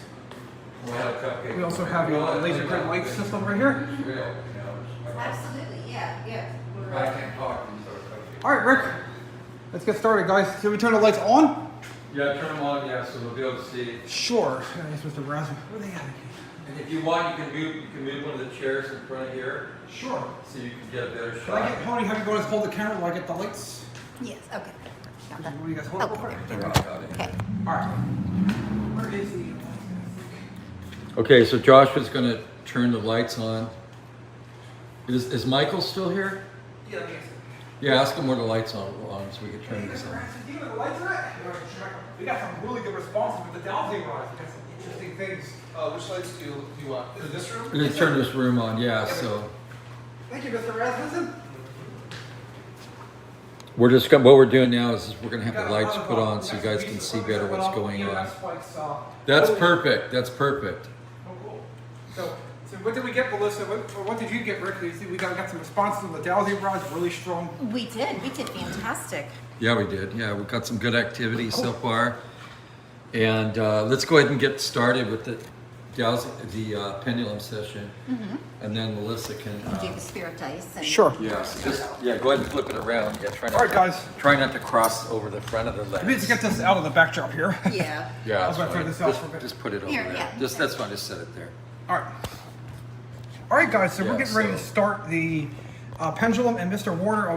We also have a laser grid light system right here. Absolutely, yeah. I can't talk. All right, Rick, let's get started, guys. Can we turn the lights on? Yeah, turn them on. Yeah, so we'll be able to see. Sure. Yes, Mr. Razzle. Where are they at? And if you want, you can move one of the chairs in front of here, Sure. so you can get a better Can I shot. get, Tony, have you guys hold the camera while I get the lights? Yes, okay. Got that. What do you guys hold? Okay, there we go. Okay. All right. Where is the? Okay, so Joshua's going to turn the lights on. Is Michael still here? Yeah, yes. Yeah, ask him where the lights on so we can turn this on. Do you know the lights are at? We got some really good responses with the dowsing rods. We got some interesting things. Which lights do you want? Is it this room? We're going to turn this room on, yeah, so. Thank you, Mr. Rasmussen. We're just going what we're doing now is we're going to have the lights put on so you guys can see better what's going on. That's perfect. That's perfect. Oh, cool. So what did we get, Melissa? What did you get, Rick? You see we got some responses on the dowsing rods, really strong. We did fantastic. Yeah, we did. Yeah, we've got some good activity so far. And let's go ahead and get started with the pendulum session. And then Melissa can. Do the spirit dice. And Sure. Yeah, so just go ahead and flip it around. Yeah, try not. All right, guys. Try not to cross over the front of the legs. We need to get this out of the backdrop here. Yeah. Yeah, I was that's gonna throw fine. this out for a bit. Just put it over Here, there. yeah. That's fine. Just set it there. All right. All right, guys. So we're Yeah, getting ready to so- start the pendulum, and Mr. Warner. I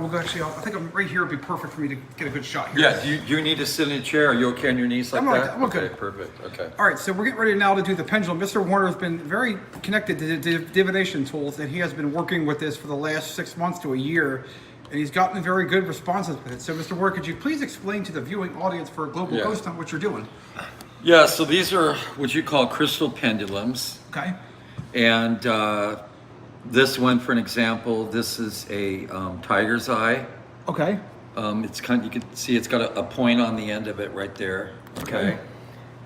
think I'm right here. Would be perfect for me to get a good shot here. Yeah. Do you need to sit in a chair? Are you okay on your knees like I'm that? I'm okay. Okay. Perfect. Okay. All right, so we're getting ready now to do the pendulum. Mr. Warner has been very connected to the divination tools, and he has been working with this for the last 6 months to a year, and he's gotten very good responses with it. So, Mr. Warner, could you please explain to the viewing audience for Global Yeah. Ghost Hunt what you're doing? Yeah. So these are what you call crystal pendulums. Okay. And this one, for an example, this is a tiger's eye. Okay. It's you can see it's got a point on the end of it right there. Okay.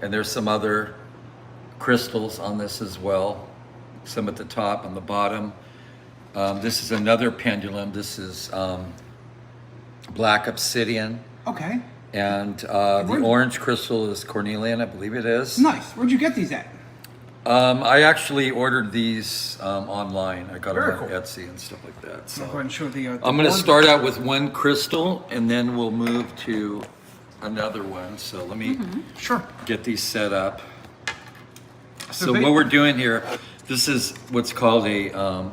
And there's some other crystals on this as well. Some at the top and the bottom. This is another pendulum. This is black obsidian. Okay. And the orange crystal is cornelian, I believe it is. Nice. Where'd you get these at? I actually ordered these online. I got them Very on cool. Etsy and stuff like that. So Go ahead and show the. I'm going to start out with one crystal, and then we'll move to another one. So let me Sure. get these set up. So So what we're doing here, this is what's called a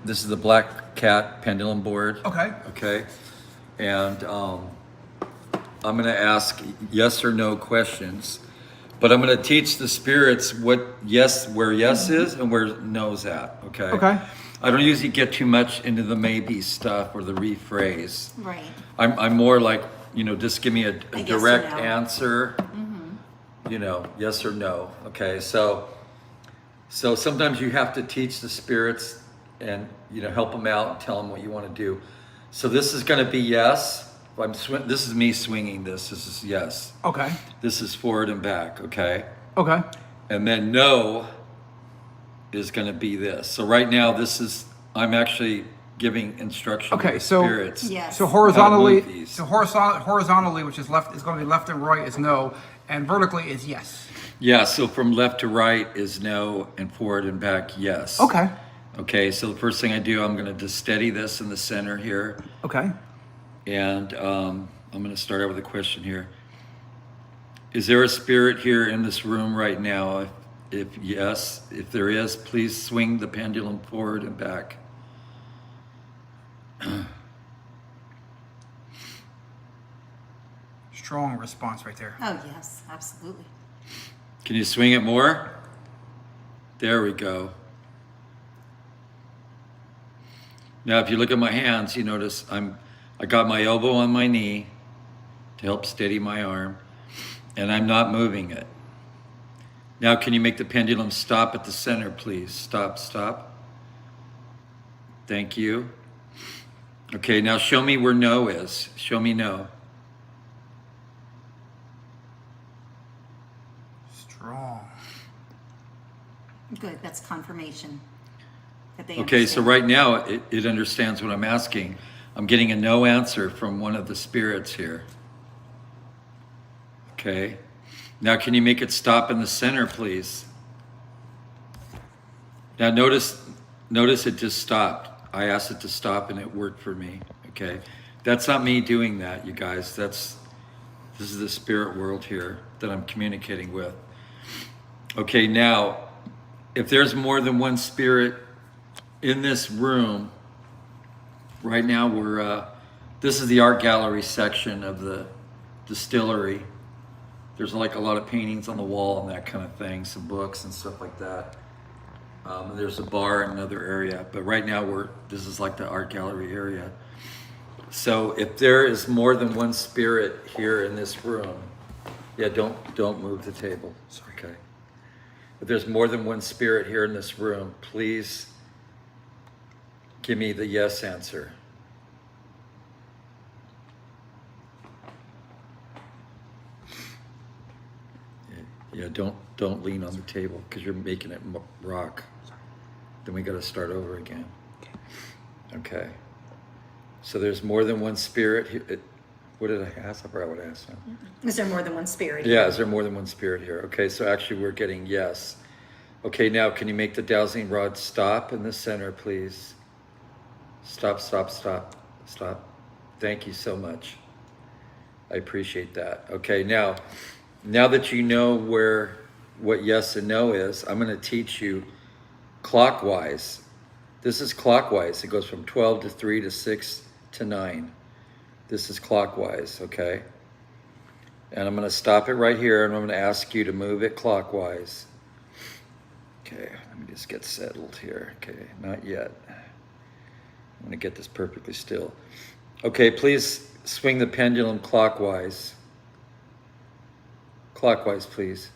this is the Black Cat pendulum board. Okay. Okay. And I'm going to ask yes or no questions, but I'm going to teach the spirits where yes is and where no's at. Okay. Okay. I don't usually get too much into the maybe stuff or the rephrase. Right. I'm more like, just give me a yes or direct no. answer, yes or no. Okay. So sometimes you have to teach the spirits and, help them out and tell them what you want to do. So this is going to be yes. This is me swinging this. This is yes. Okay. This is forward and back. Okay. Okay. And then no is going to be this. So right now, I'm actually giving instruction to the spirits. Yes. So how to move horizontally, these. horizontally, which is left, is going to be left and right is no, and vertically is yes. Yeah, so from left to right is no, and forward and back, yes. Okay. Okay, so the first thing I do, I'm going to just steady this in the center here. Okay. And I'm going to start out with a question here. Is there a spirit here in this room right now? If yes, if there is, please swing the pendulum forward and back. Strong response right there. Oh, yes, absolutely. Can you swing it more? There we go. Now, if you look at my hands, you notice I got my elbow on my knee to help steady my arm, and I'm not moving it. Now, can you make the pendulum stop at the center, please? Stop, stop. Thank you. Okay, now show me where no is. Show me no. Strong. Good, that's confirmation. That they Okay, so understand. right now it understands what I'm asking. I'm getting a no answer from one of the spirits here. Okay. Now can you make it stop in the center, please? Now notice it just stopped. I asked it to stop and it worked for me. Okay. That's not me doing that, you guys. This is the spirit world here that I'm communicating with. Okay, now if there's more than one spirit in this room, right now this is the art gallery section of the distillery. There's like a lot of paintings on the wall and that kind of thing, some books and stuff like that. There's a bar in another area, but right now this is like the art gallery area. So if there is more than one spirit here in this room, yeah, don't move the table. Okay. If there's more than one spirit here in this room, please give me the yes answer. Yeah, don't lean on the table because you're making it rock. Then we got to start over again. Okay. So there's more than one spirit. What did I ask? I forgot what I asked now. Is there more than one spirit? Yeah, is there more than one spirit here? Okay, so actually we're getting yes. Okay, now can you make the dowsing rod stop in the center, please? Stop, stop, stop, stop. Thank you so much. I appreciate that. Okay, now that you know what yes and no is, I'm going to teach you clockwise. This is clockwise. It goes from 12 to 3 to 6 to 9. This is clockwise, okay? And I'm going to stop it right here, and I'm going to ask you to move it clockwise. Okay, let me just get settled here. Okay, not yet. I'm going to get this perfectly still. Okay, please swing the pendulum clockwise. Clockwise, please.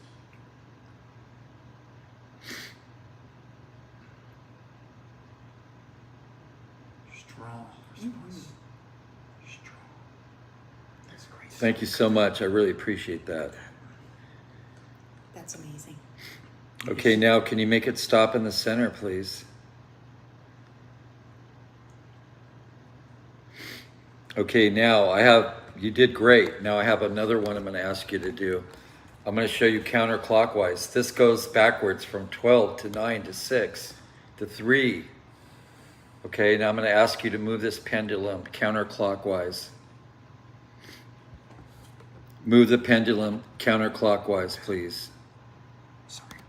Strong response. Strong. That's great. Thank you so much. I really appreciate that. That's amazing. Okay, now can you make it stop in the center, please? Okay, now you did great. Now I have another one I'm going to ask you to do. I'm going to show you counterclockwise. This goes backwards from 12 to 9 to 6 to 3. Okay, now I'm going to ask you to move this pendulum counterclockwise. Move the pendulum counterclockwise, please. Sorry.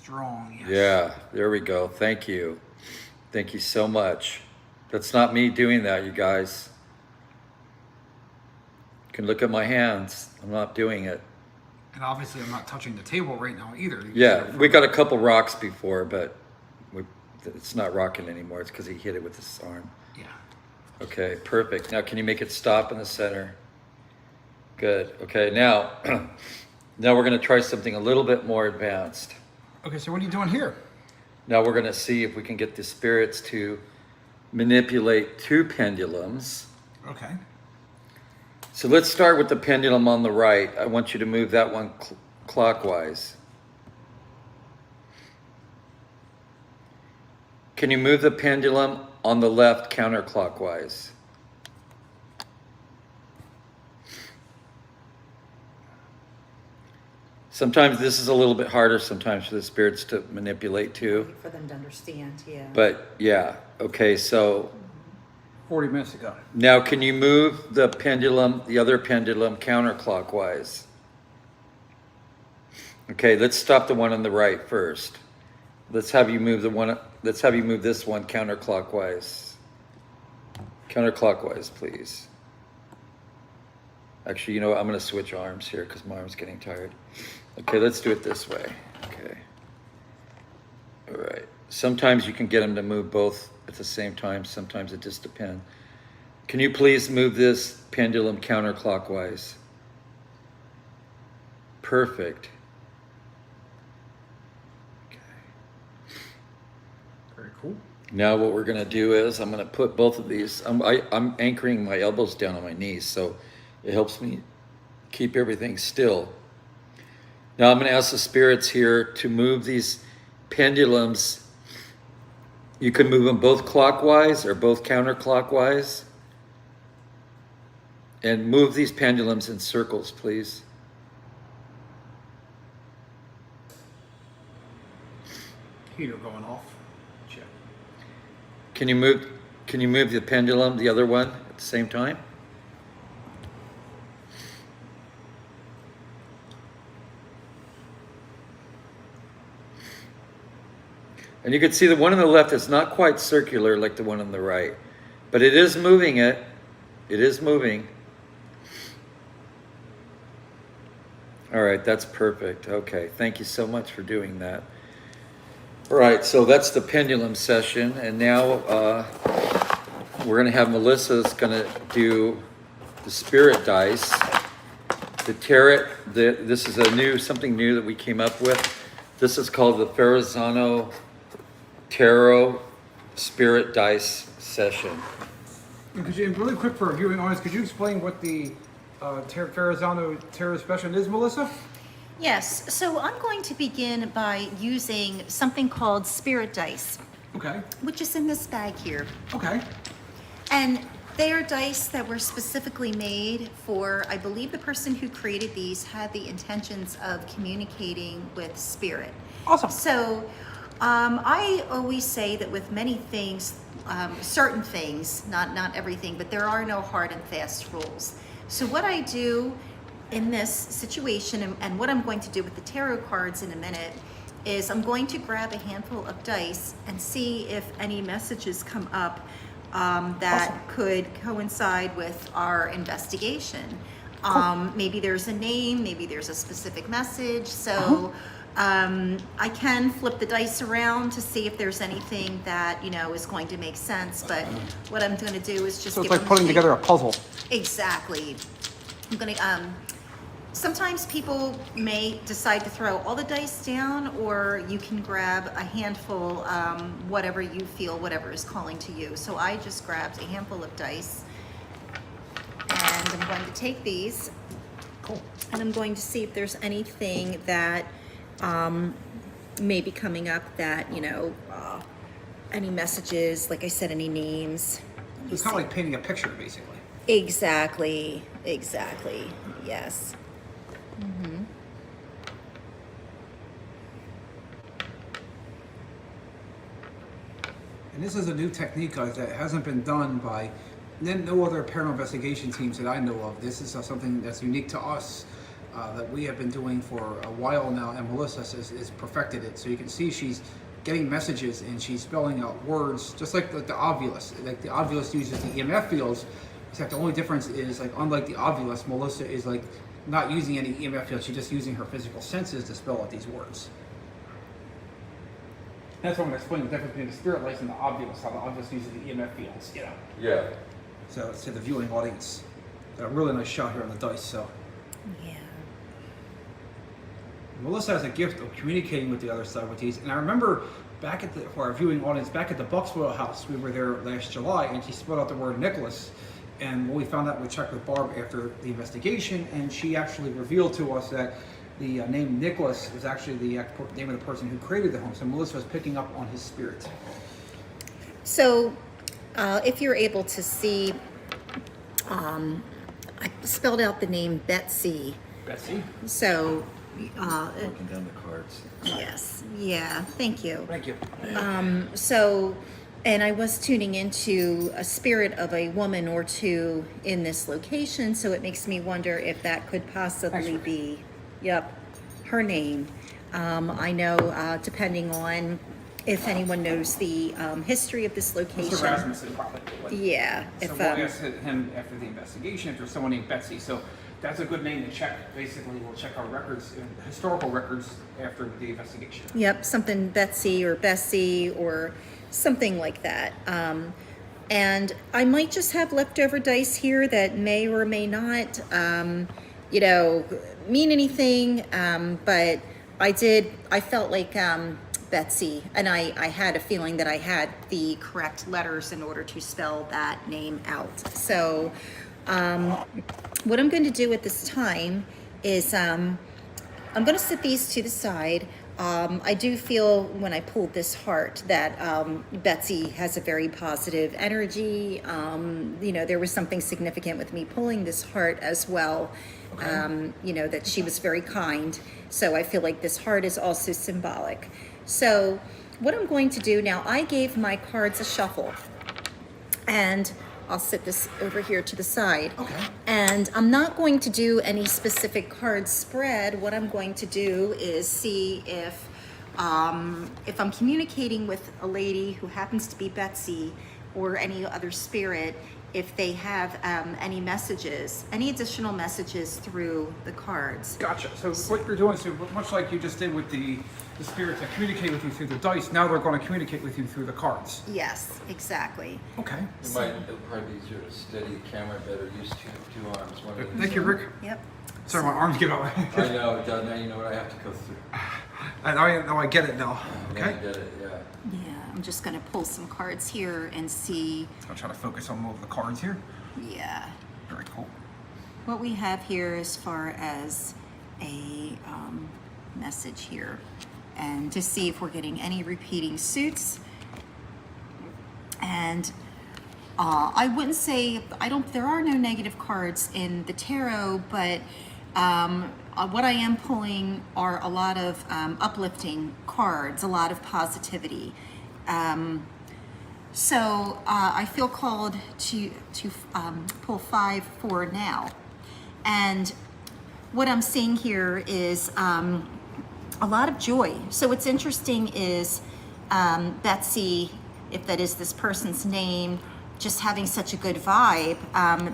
Strong, yes. Yeah, there we go. Thank you. Thank you so much. That's not me doing that, you guys. You can look at my hands. I'm not doing it. And obviously I'm not touching the table right now either. Yeah, we got a couple rocks before, but it's not rocking anymore. It's because he hit it with his arm. Yeah. Okay, perfect. Now can you make it stop in the center? Good. Okay, now, now we're going to try something a little bit more advanced. Okay, so what are you doing here? Now we're going to see if we can get the spirits to manipulate two pendulums. Okay. So let's start with the pendulum on the right. I want you to move that one clockwise. Can you move the pendulum on the left counterclockwise? Sometimes this is a little bit harder sometimes for the spirits to manipulate too. For them to understand, yeah. But yeah, okay, so 40 minutes ago. now can you move the pendulum, the other pendulum counterclockwise? Okay, let's stop the one on the right first. Let's have you move this one counterclockwise. Counterclockwise, please. Actually, you know what? I'm going to switch arms here because my arm's getting tired. Okay, let's do it this way. Okay. All right. Sometimes you can get them to move both at the same time. Sometimes it just depends. Can you please move this pendulum counterclockwise? Perfect. Very cool. Now what we're going to do is I'm going to put both of these. I'm anchoring my elbows down on my knees, so it helps me keep everything still. Now I'm going to ask the spirits here to move these pendulums. You can move them both clockwise or both counterclockwise. And move these pendulums in circles, please. Heater going off. Check. Can you move the pendulum, the other one, at the same time? And you can see the one on the left is not quite circular like the one on the right, but it is moving it. It is moving. All right, that's perfect. Okay, thank you so much for doing that. All right, so that's the pendulum session, and now we're going to have Melissa's going to do the spirit dice. The tarot. This is something new that we came up with. This is called the Ferrazano Tarot Spirit Dice Session. And could you, really quick for our viewing audience, could you explain what the Ferrazano Tarot Special is, Melissa? Yes, so I'm going to begin by using something called spirit dice, Okay. which is in this bag here. Okay. And they are dice that were specifically made for, I believe the person who created these had the intentions of communicating with spirit. Awesome. So I always say that with many things, certain things, not everything, but there are no hard and fast rules. So what I do in this situation, and what I'm going to do with the tarot cards in a minute, is I'm going to grab a handful of dice and see if any messages come up that Awesome. could coincide with our investigation. Maybe there's a name, maybe there's a specific message. So I can flip the dice around to see if there's anything that, is going to make sense. But what I'm going to do is just So it's give like them putting shape. together a puzzle. Exactly. I'm gonna, sometimes people may decide to throw all the dice down, or you can grab a handful, whatever you feel, whatever is calling to you. So I just grabbed a handful of dice, and I'm going to take these, Cool. and I'm going to see if there's anything that may be coming up that, any messages, like I said, any names. Let me It's kind of see. like painting a picture, basically. Exactly, yes. And this is a new technique, guys, that hasn't been done by no other paranormal investigation teams that I know of. This is something that's unique to us. that we have been doing for a while now, and Melissa is perfected it. So you can see she's getting messages and she's spelling out words just like the Ovilus. Like the Ovilus uses the EMF fields, except the only difference is, like, unlike the Ovilus, Melissa is like not using any EMF fields. She's just using her physical senses to spell out these words. That's what I'm going to explain the difference between the spirit lights and the Ovilus. How the Ovilus uses the EMF fields, you know. Yeah. So to the viewing audience, a really nice shot here on the dice. So. Yeah. Melissa has a gift of communicating with the other celebrities, and I remember back at for our viewing audience, back at the Buckswell house, we were there last July, and she spelled out the word Nicholas, and when we found out, we checked with Barb after the investigation, and she actually revealed to us that the name Nicholas was actually the name of the person who created the home, so Melissa was picking up on his spirit. So, if you're able to see, I spelled out the name Betsy. Betsy? So, Looking down the cards. yes, yeah, thank you. Thank you. So, and I was tuning into a spirit of a woman or two in this location, so it makes me wonder if that could possibly be, her name. I know, depending on if anyone knows the history of this location. Mr. Rasmussen probably would. Yeah, So we'll ask him after the investigation if there's someone named Betsy. So that's a good name to check. Basically, we'll check our records, historical records, after the investigation. Yep, something Betsy or Bessie or something like that. And I might just have leftover dice here that may or may not, mean anything. But I felt like Betsy, and I had a feeling that I had the correct letters in order to spell that name out. So what I'm going to do at this time is I'm going to set these to the side. I do feel when I pulled this heart that Betsy has a very positive energy. There was something significant with me pulling this heart as well. Okay. That she was very kind. So I feel like this heart is also symbolic. So what I'm going to do now, I gave my cards a shuffle. And I'll set this over here to the side. Okay. And I'm not going to do any specific card spread. What I'm going to do is see if I'm communicating with a lady who happens to be Betsy or any other spirit, if they have any additional messages through the cards. Gotcha. So what you're doing, so much like you just did with the spirits that communicate with you through the dice, now they're going to communicate with you through the cards. Yes, exactly. Okay. It'll probably be easier to steady the camera better, use two arms. Thank you, Rick. Yep. Sorry, my arms get out. I know, now you know what I have to go through. I get it now. I Okay. get it, yeah. Yeah, I'm just going to pull some cards here and see. I'll try to focus on more of the cards here. Yeah. Very cool. What we have here as far as a message here, and to see if we're getting any repeating suits. And I wouldn't say, there are no negative cards in the tarot, but what I am pulling are a lot of uplifting cards, a lot of positivity. So I feel called to pull 5 for now. And what I'm seeing here is a lot of joy. So what's interesting is Betsy, if that is this person's name, just having such a good vibe.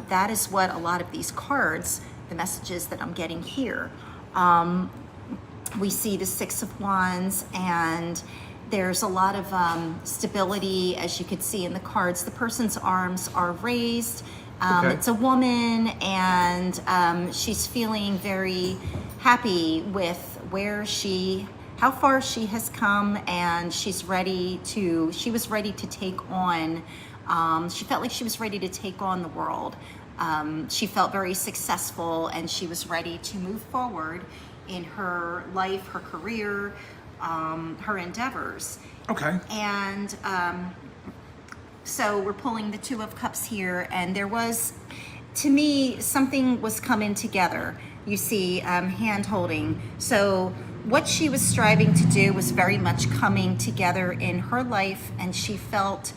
That is what a lot of these cards, the messages that I'm getting here. We see the 6 of Wands, and there's a lot of stability, as you could see in the cards. The person's arms are raised. Okay. It's a woman, and she's feeling very happy with how far she has come, and she was ready to take on, she felt like she was ready to take on the world. She felt very successful, and she was ready to move forward in her life, her career, her endeavors. Okay. And so we're pulling the 2 of Cups here, and there was, to me, something was coming together. You see hand holding. So what she was striving to do was very much coming together in her life, and she felt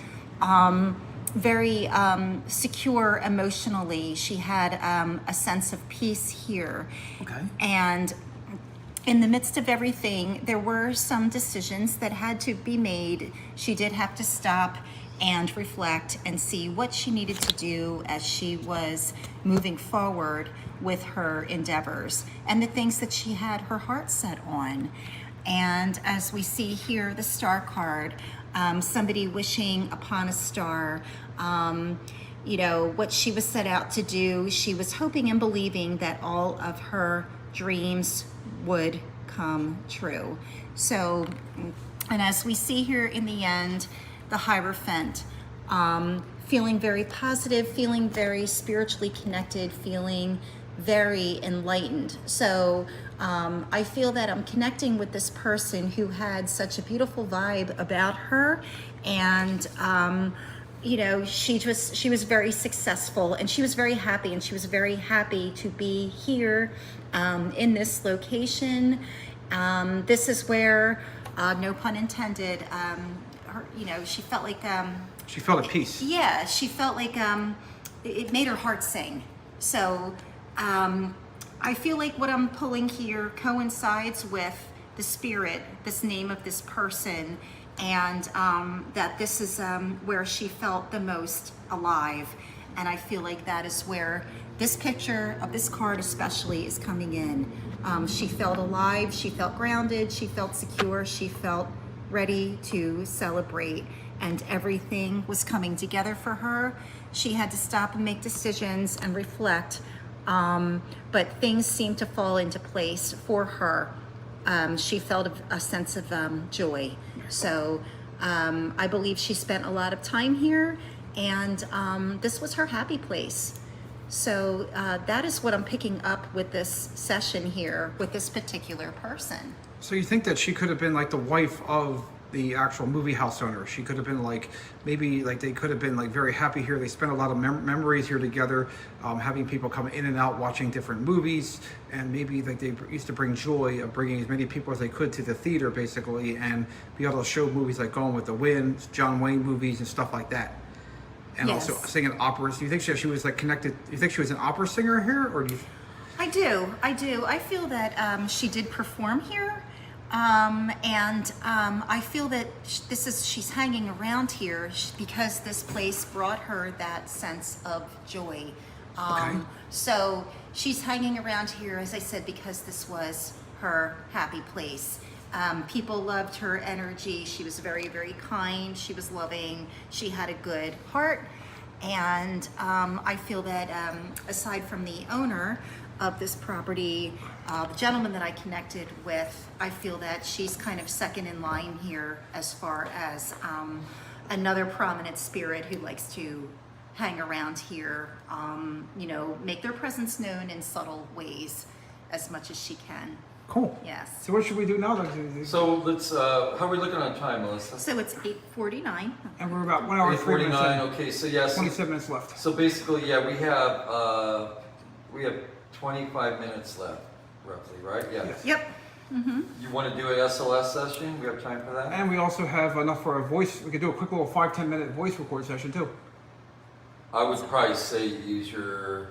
very secure emotionally. She had a sense of peace here. Okay. And in the midst of everything, there were some decisions that had to be made. She did have to stop and reflect and see what she needed to do as she was moving forward with her endeavors and the things that she had her heart set on. And as we see here, the star card, somebody wishing upon a star, you know, what she was set out to do. She was hoping and believing that all of her dreams would come true. So, and as we see here in the end, the Hierophant, feeling very positive, feeling very spiritually connected, feeling very enlightened. So I feel that I'm connecting with this person who had such a beautiful vibe about her, and you know, she was very successful, and she was very happy, and she was very happy to be here in this location. This is where, no pun intended, her, you know, she felt like She felt at peace. yeah, she felt like it made her heart sing. So I feel like what I'm pulling here coincides with the spirit, this name of this person, and that this is where she felt the most alive. And I feel like that is where this picture of this card especially is coming in. She felt alive, she felt grounded, she felt secure, she felt ready to celebrate, and everything was coming together for her. She had to stop and make decisions and reflect, but things seemed to fall into place for her. She felt a sense of joy. So I believe she spent a lot of time here, and this was her happy place. So that is what I'm picking up with this session here with this particular person. So you think that she could have been like the wife of the actual movie house owner? She could have been like, maybe like they could have been like very happy here. They spent a lot of memories here together, having people come in and out, watching different movies, and maybe like they used to bring joy of bringing as many people as they could to the theater basically, and be able to show movies like Gone with the Wind, John Wayne movies and stuff like that. And Yes. also singing operas. Do you think she was like connected? Do you think she was an opera singer here, or do you? I do. I feel that she did perform here, and I feel that she's hanging around here because this place brought her that sense of joy. Okay. So she's hanging around here, as I said, because this was her happy place. People loved her energy. She was very, very kind. She was loving. She had a good heart. And I feel that aside from the owner of this property, the gentleman that I connected with, I feel that she's kind of second in line here as far as another prominent spirit who likes to hang around here, you know, make their presence known in subtle ways as much as she can. Cool. Yes. So what should we do now? Then? So let's, how are we looking on time, Melissa? So it's 8:49. And we're about 1 hour 3 minutes 8:49, in. okay, so yes. 27 minutes left. So basically, yeah, we have 25 minutes left, roughly, right? Yeah. Yes. Yep. You want to do an SLS session? We have time for that? And we also have enough for a voice. We could do a quick little 5-10 minute voice record session too. I would probably say use your.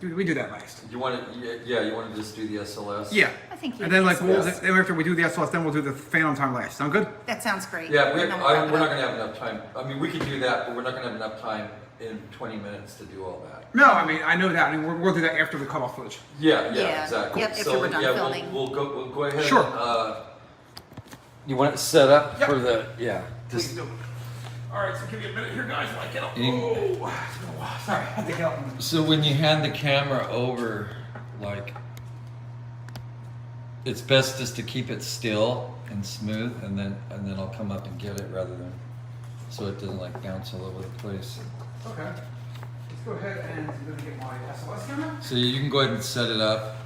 We do that last. You want to? Yeah, you want to just do the SLS? Yeah. I think you And then like yes. then after we do the SLS, then we'll do the Phantom time last. Sound good? That sounds great. Yeah, And then we'll wrap it we're not up. going to have enough time. I mean, we could do that, but we're not going to have enough time in 20 minutes to do all that. No, I mean I know that. I mean we'll do that after the cutoff footage. Yeah, Yeah, exactly. yep, after we're done yeah, filming. We'll go ahead. Sure. And, you want it set up Yep. for the just do. All right, so give me a minute here, guys. While I get up. Any- Oh, sorry, I had to get up. so when you hand the camera over, like it's best just to keep it still and smooth, and then I'll come up and get it rather than so it doesn't like bounce all over the place. Okay. Let's go ahead and I'm gonna get my SLS camera. So you can go ahead and set it up.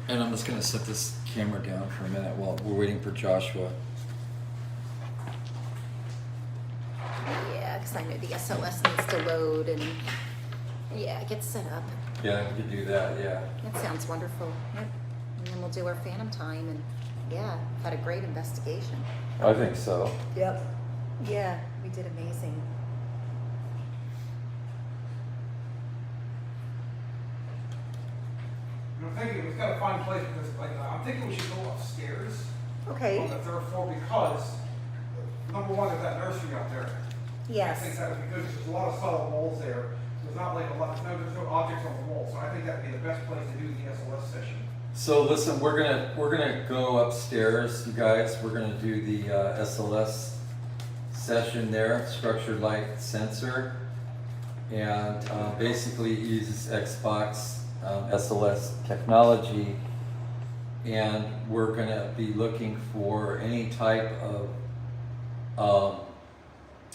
And I'm just gonna set this camera down for a minute while we're waiting for Joshua. Yeah, because I know the SLS needs to load and yeah, get set up. Yeah, you can do that, yeah. That sounds wonderful. Yep. And then we'll do our Phantom time and yeah, had a great investigation. I think so. Yep. Yeah. We did amazing. I'm thinking we've got to find a place for this. Like, I'm thinking we should go upstairs Okay. on the third floor because, number one, there's that nursery up there. I think Yes. that would be good because there's a lot of solid walls there. There's not like a lot, there's no objects on the wall. So I think that would be the best place to do the SLS session. So listen, we're gonna go upstairs, you guys. We're gonna do the SLS session there, structured light sensor, and basically it uses Xbox SLS technology. And we're gonna be looking for any type of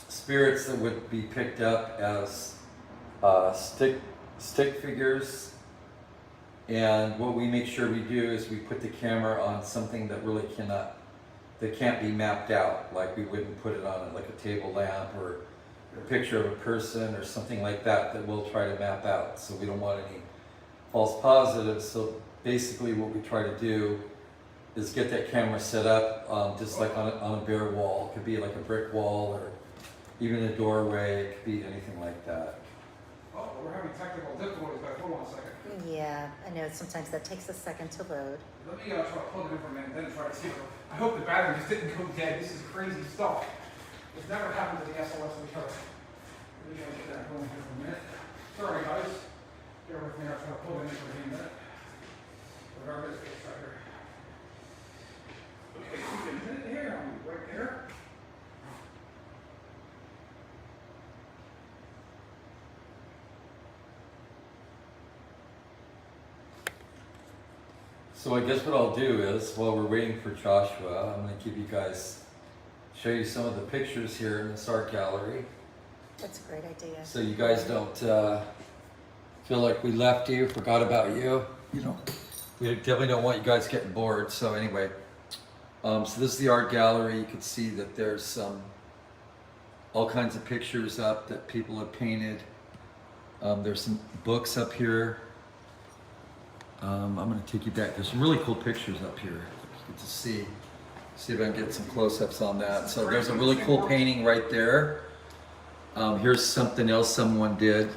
spirits that would be picked up as stick figures. And what we make sure we do is we put the camera on something that really can't be mapped out. Like we wouldn't put it on like a table lamp or a picture of a person or something like that we'll try to map out. So we don't want any false positives. So basically what we try to do is get that camera set up just like on a bare wall. It could be like a brick wall or even a doorway. It could be anything like that. Oh, we're having technical difficulties, but hold on a second. Yeah, I know sometimes that takes a second to load. Let me try to plug it in for a minute, then try to see. I hope the battery just didn't go dead. This is crazy stuff. It's never happened to the SLS recover. Let me get that going here for a minute. Sorry, guys. Bear with me. I'll try to plug it in for a minute. Regardless, it's right here. Okay, keep it a minute here. I'm right there. So I guess what I'll do is, while we're waiting for Joshua, I'm going to give you guys, show you some of the pictures here in this art gallery. That's a great idea. So you guys don't feel like we left you, forgot about you. You know, we definitely don't want you guys getting bored. So anyway, so this is the art gallery. You can see that there's all kinds of pictures up that people have painted. There's some books up here. I'm going to take you back. There's some really cool pictures up here. Get to see if I can get some close-ups on that. So there's a really cool painting right there. Here's something else someone did.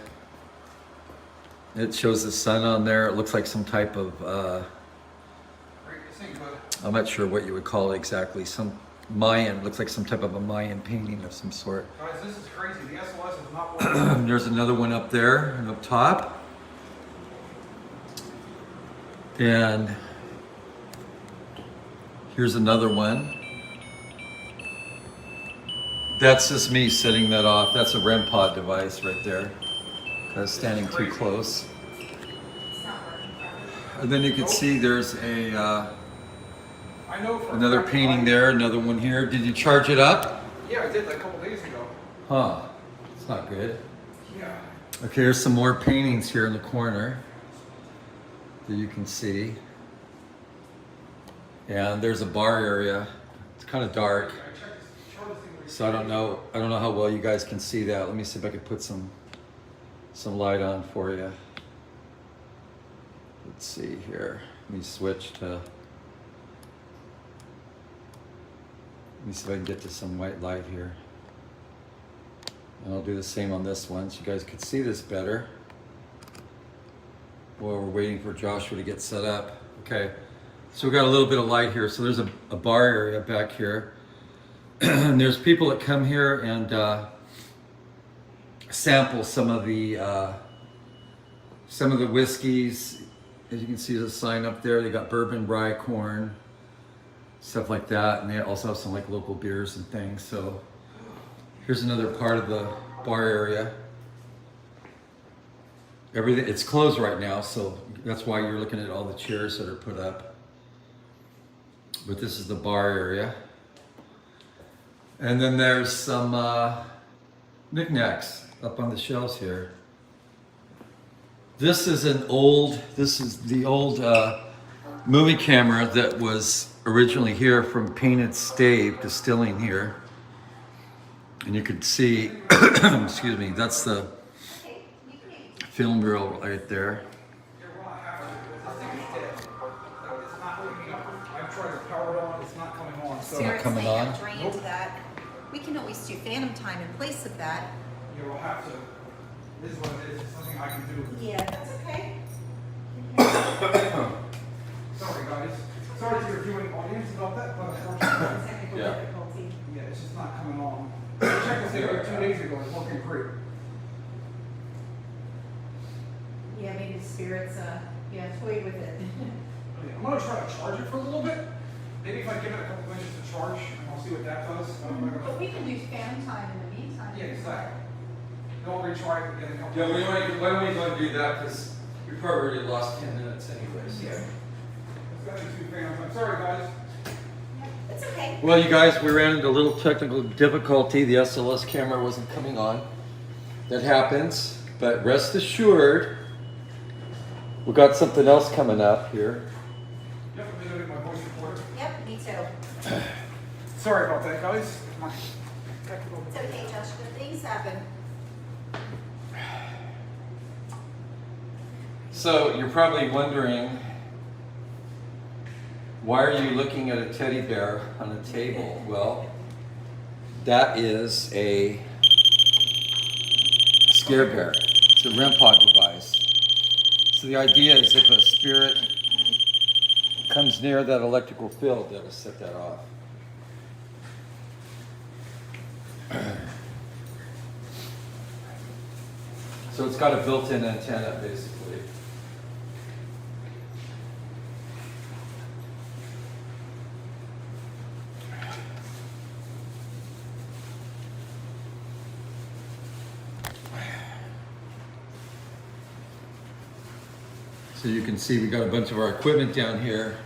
It shows the sun on there. It looks like some type of, I'm not sure what you would call it exactly. Some Mayan, looks like some type of a Mayan painting of some sort. Guys, this is crazy. The SLS is not working. There's another one up there and up top. And here's another one. That's just me setting that off. That's a REM pod device right there. I was standing too close. And then you can see there's I know for another painting there, another one here. Did you charge it up? Yeah, I did like a couple days ago. Huh, it's not good. Yeah. Okay, here's some more paintings here in the corner that you can see. And there's a bar area. It's kind of dark, so I don't know how well you guys can see that. Let me see if I can put some light on for you. Let's see here. Let me switch to. Let me see if I can get to some white light here. And I'll do the same on this one so you guys can see this better. While we're waiting for Joshua to get set up. Okay, so we got a little bit of light here. So there's a bar area back here. And there's people that come here and sample some of the whiskeys. As you can see, there's a sign up there. They got bourbon, rye, corn, stuff like that. And they also have some like local beers and things. So here's another part of the bar area. Everything, it's closed right now, so that's why you're looking at all the chairs that are put up. But this is the bar area. And then there's some knickknacks up on the shelves here. This is the old movie camera that was originally here from Painted Stave Distilling here. And you can see, excuse me, that's the film reel right there. I've tried to power it on, it's not coming on. So Not coming on? Drained that. We can always do phantom time in place of that. Yeah, we'll have to. This is what it is. It's something I can do. Yeah, that's okay. Sorry, guys. Sorry to your viewing audience about that, but unfortunately, Technical Yeah. difficulty. yeah, it's just not coming on. I checked this area 2 days ago. It's looking great. Yeah, maybe the spirits, toyed with it. Okay, I'm gonna try to charge it for a little bit. Maybe if I give it a couple minutes to charge, and I'll see what that does. But we can do phantom time in the meantime. Yeah, exactly. Then we'll retry it again in a couple Yeah, minutes. why don't we go and do that, because we probably already lost 10 minutes anyways. Yeah. It's gotta be 2 fans. I'm sorry, guys. It's okay. Well, you guys, we ran into a little technical difficulty. The SLS camera wasn't coming on. That happens, but rest assured, we got something else coming up here. Yep, let me go get my voice recorder. Yep, me too. Sorry about that, guys. My technical. It's okay, Josh, good things happen. So you're probably wondering, why are you looking at a teddy bear on a table? Well, that is a scare bear. It's a REM pod device. So the idea is if a spirit comes near that electrical field, that'll set that off. So it's got a built-in antenna, basically. So you can see we got a bunch of our equipment down here.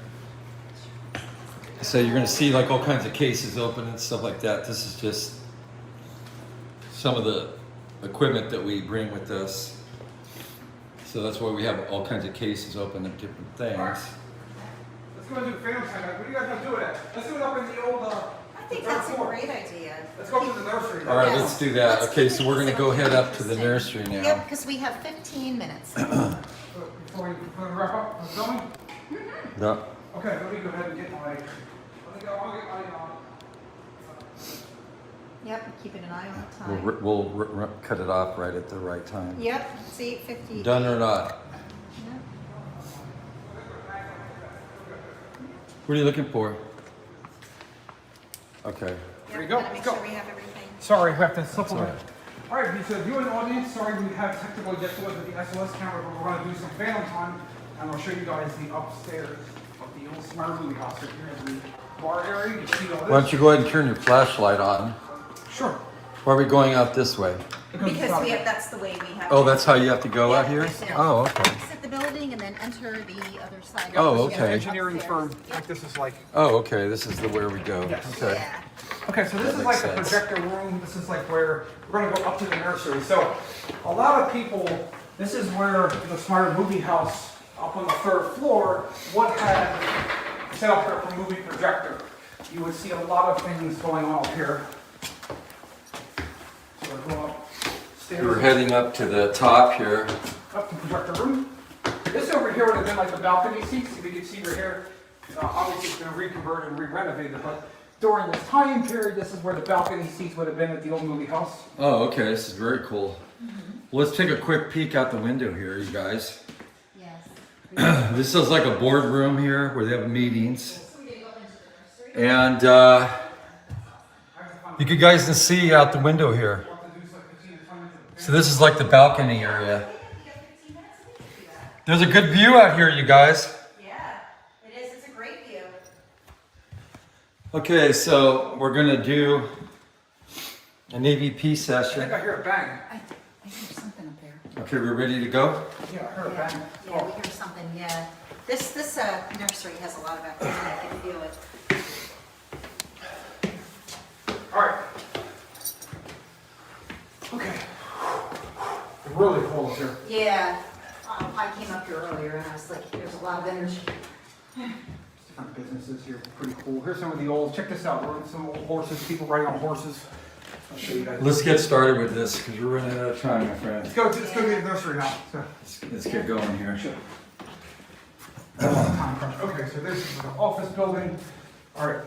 So you're gonna see like all kinds of cases open and stuff like that. This is just some of the equipment that we bring with us. So that's why we have all kinds of cases open of different things. Alright. Let's go and do phantom time. What do you guys want to do it at? Let's do it up in the old, I think third that's a floor. great idea. Let's go to the nursery. All right, Yes. let's do that. Let's Okay, keep so we're gonna things go head up to the interesting. nursery now. Yep, because we have 15 minutes. Before we wrap up, let's go. Yeah. Okay, let me go ahead and get my. Let me go. I'll get my. Yep, keeping an eye on the time. We'll cut it off right at the right time. Yep, it's 8:50. Done or not? Yep. What are you looking for? Okay. Yep, There you go, gotta make let's go. sure we have everything. Sorry, we have to supplement. all right. All right, so viewing audience, sorry we have technical difficulties with the SLS camera, but we're going to do some phantom time, and I'll show you guys the upstairs of the old Smart movie house. So here in the bar area, you see all this. Why don't you go ahead and turn your flashlight on? Sure. Why are we going out this way? Because we have, that's the way we have. Oh, to- that's how you have to go out Yeah, here? right there. Oh, okay. Exit the building and then enter the other side. Oh, This is an okay. engineering firm. Upstairs. Like this is like. Oh, okay, this is the where we go. Yes. Okay. Yeah. Okay, so this That is like makes the sense. projector room. This is like where we're going to go up to the nursery. So a lot of people, this is where the Smart movie house up on the 3rd floor would have set up there for movie projector. You would see a lot of things going on up here. So we're going upstairs. We're heading up to the top here. Up to projector room. This over here would have been like the balcony seats. If you can see right here, obviously it's been reconverted and re-renovated, but during this time period, this is where the balcony seats would have been at the old movie house. Oh, okay, this is very cool. Let's take a quick peek out the window here, you guys. Yes. This is like a boardroom here where they have meetings. And you guys can see out the window here. So this is like the balcony area. There's a good view out here, you guys. Yeah, it is. It's a great view. Okay, so we're gonna do an AVP I think session. I hear a bang. I hear something up there. Okay, we're ready to go? Yeah, I heard a Yeah, bang. yeah, we hear something, yeah. This nursery has a lot of activity, I can feel it. All right. Okay. It's really cold up here. Yeah, I came up here earlier and I was like, there's a lot of energy. Different businesses here, pretty cool. Here's some of the old, check this out, we're in some old horses, people riding on horses. I'll show you guys. Let's get started with this because we're running out of time, my friend. Let's go to the nursery now. So. Let's get going here. Sure. Time crunch. Okay, so this is the office building. All right.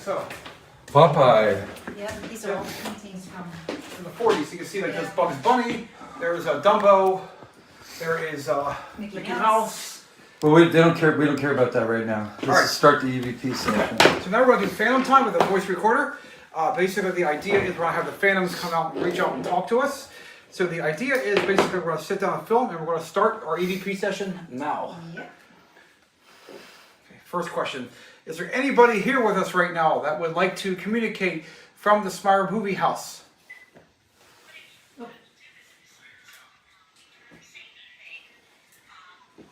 So, Popeye. Yep, these are all paintings from. in the 40s, you can see like there's Bugs Bunny, there's Dumbo, there is Mickey Mickey Mouse. Mouse. But they don't care. We don't care about that right now. Let's Alright. start the EVP session. So now we're going to do Phantom Time with a voice recorder. Basically, the idea is we're going to have the Phantoms come out and reach out and talk to us. So the idea is basically we're going to sit down and film, and we're going to start our EVP session now. Yep. Okay, first question. Is there anybody here with us right now that would like to communicate from the Smyre Movie House?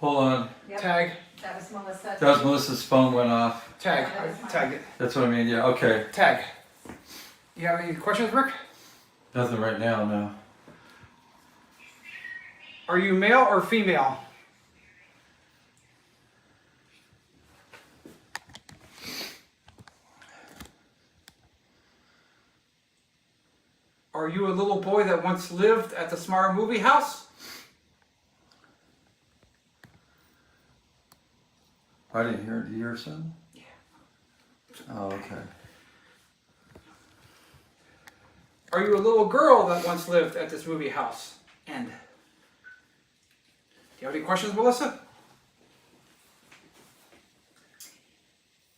Hold on. Yep. Tag. That was Melissa. That was Melissa's phone went off. Tag. I tagged it. That's what I mean. Yeah. Okay. Tag. You have any questions, Rick? Nothing right now. No. Are you male or female? Are you a little boy that once lived at the Smyre Movie House? I didn't hear. Did you hear something? Yeah. Oh, okay. Are you a little girl that once lived at this movie house? End. Do you have any questions, Melissa?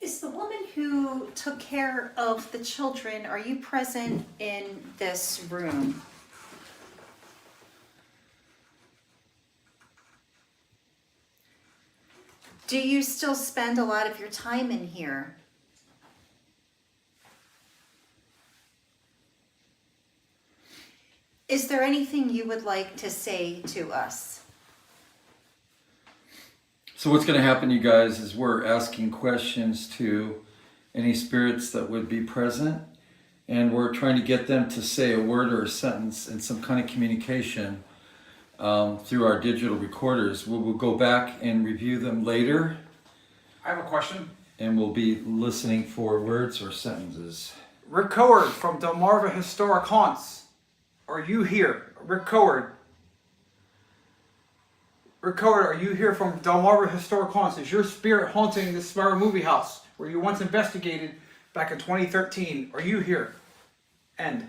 Is the woman who took care of the children, are you present in this room? Do you still spend a lot of your time in here? Is there anything you would like to say to us? So what's going to happen, you guys, is we're asking questions to any spirits that would be present, and we're trying to get them to say a word or a sentence in some kind of communication through our digital recorders. We'll go back and review them later, I have a question. and we'll be listening for words or sentences. Rick Coward from Delmarva Historic Haunts. Are you here? Rick Coward. Rick Coward, are you here from Delmarva Historic Haunts? Is your spirit haunting the Smyre Movie House where you once investigated back in 2013? Are you here? End.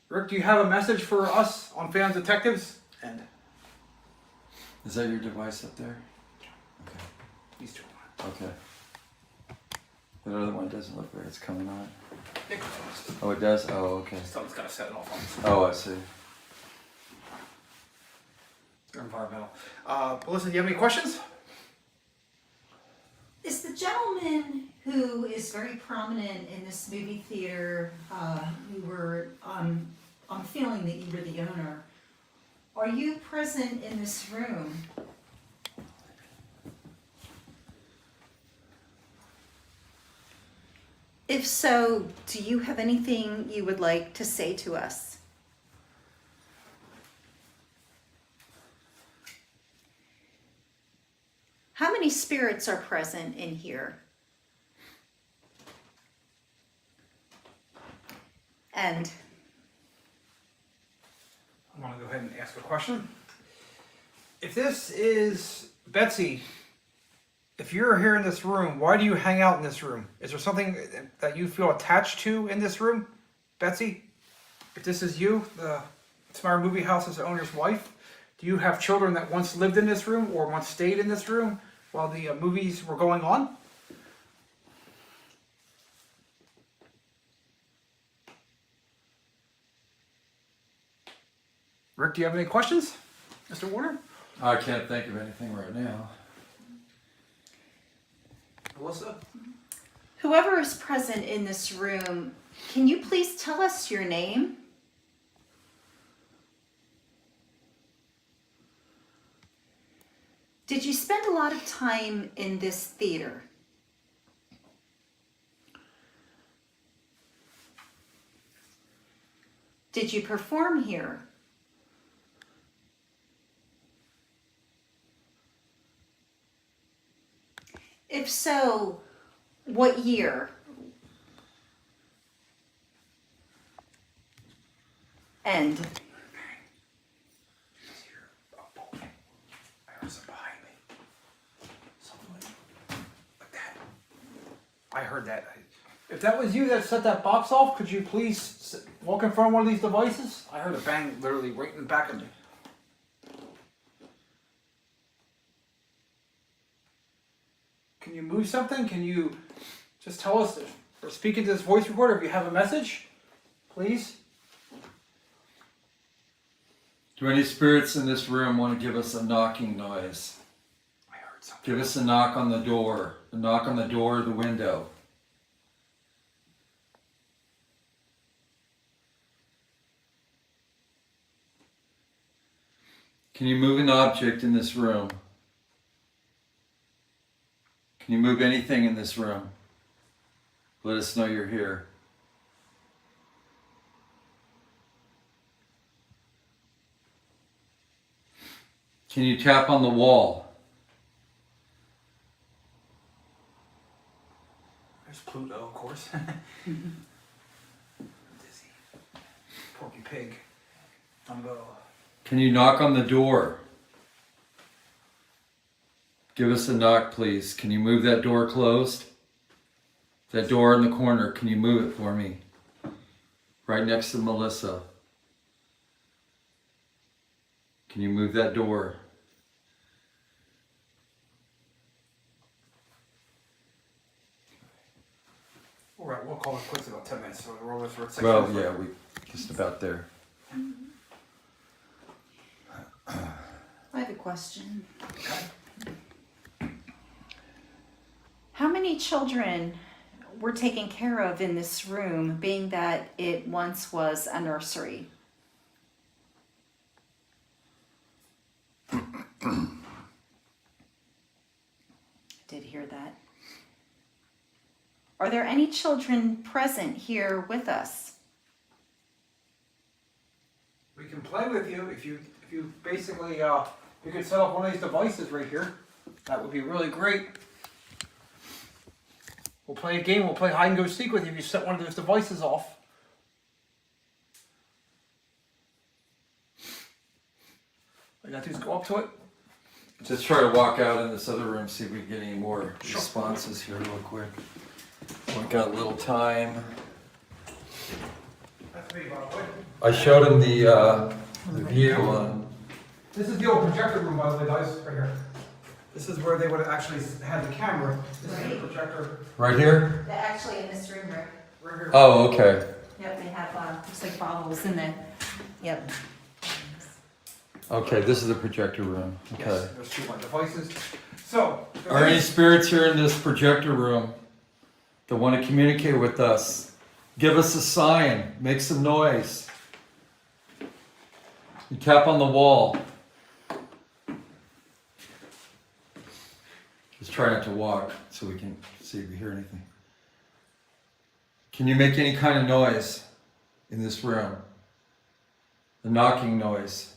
Rick, do you have a message for us on Fans Detectives? End. Is that your device up there? Okay. These two. Okay. The other one doesn't look like it's coming on. Nick, Oh, it does? Oh, okay. someone's got to set it off on this. Oh, I see. They're environmental. Melissa, do you have any questions? Is the gentleman who is very prominent in this movie theater, you were, I'm feeling that you were the owner, are you present in this room? If so, do you have anything you would like to say to us? How many spirits are present in here? And I want to go ahead and ask a question. If this is Betsy, if you're here in this room, why do you hang out in this room? Is there something that you feel attached to in this room, Betsy? If this is you, the Smyre Movie House's owner's wife, do you have children that once lived in this room or once stayed in this room while the movies were going on? Rick, do you have any questions? Mr. Warner? I can't think of anything right now. Melissa? whoever is present in this room, can you please tell us your name? Did you spend a lot of time in this theater? Did you perform here? If so, what year? And I heard that. If that was you that set that box off, could you please walk in front of one of these devices? I heard a bang literally right in the back of me. Can you move something? Can you just tell us, or speak into this voice recorder if you have a message, please? Do any spirits in this room want to give us a knocking noise? I heard something. Give us a knock on the door. A knock on the door or the window. Can you move an object in this room? Can you move anything in this room? Let us know you're here. Can you tap on the wall? There's Pluto, of course. Dizzy. Porky Pig. Dumbo. Can you knock on the door? Give us a knock, please. Can you move that door closed? That door in the corner, can you move it for me? Right next to Melissa. Can you move that door? All right, we'll call it quits in about 10 minutes. So we're almost for a Well, yeah, we just about there. I have a question. How many children were taken care of in this room, being that it once was a nursery? Did hear that. Are there any children present here with us? We can play with you if you basically you could set up one of these devices right here. That would be really great. We'll play a game. We'll play hide and go seek with you if you set one of those devices off. All you got to do is go up to it. Just try to walk out in this other room, see if we can get any more responses here real quick. We've got a little time. That's me, by the way. I showed him the view on. This is the old projector room, by the way, guys. Right here. This is where they would have actually had the camera. This is the projector. Right here? They're actually in this room, Rick. Right here. Oh, okay. Yep, they have looks like bottles in the. Yep. Okay, this is the projector room. Okay. Yes, there's 2 more devices. So, Are any spirits here in this projector room that want to communicate with us? Give us a sign. Make some noise. You tap on the wall. Just try not to walk so we can see if we hear anything. Can you make any kind of noise in this room? A knocking noise.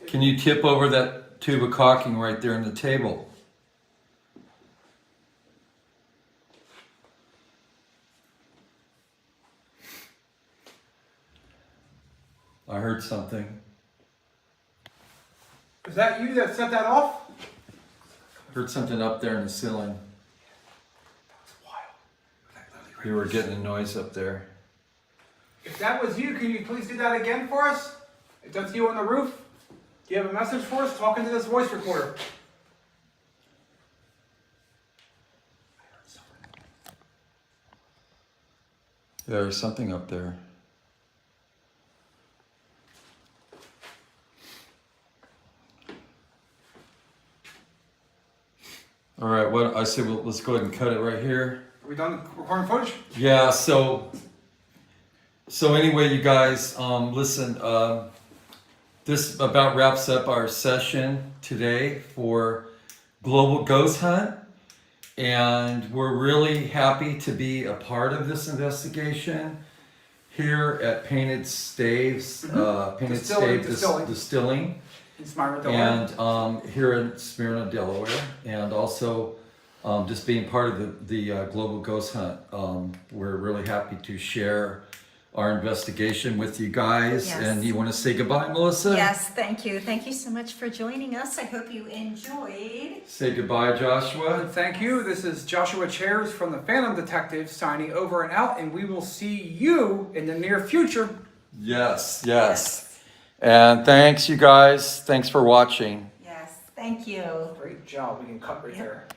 Can you tip over that tube of caulking right there on the table? I heard something. is that you that set that off? Heard something up there in the ceiling. That's wild. You were getting a noise up there. If that was you, can you please do that again for us? If that's you on the roof, do you have a message for us? Talk into this voice recorder. There's something up there. All right, what I say, well, let's go ahead and cut it right here. Are we done recording footage? Yeah, so anyway, you guys, listen, this about wraps up our session today for Global Ghost Hunt. And we're really happy to be a part of this investigation here at Painted Stave's, Distilling. In Smyrna, Delaware. And here in Smyrna, Delaware, and also just being part of the Global Ghost Hunt. We're really happy to share our investigation with you guys. Yes. And you want to say goodbye, Melissa? Yes, thank you. Thank you so much for joining us. I hope you enjoyed. Say goodbye, Joshua. Thank you. This is Joshua Chairs from the Phantom Detectives signing over and out, and we will see you in the near future. Yes, yes. And thanks, you guys. Thanks for watching. Yes, thank you. Great job. We can cut right there.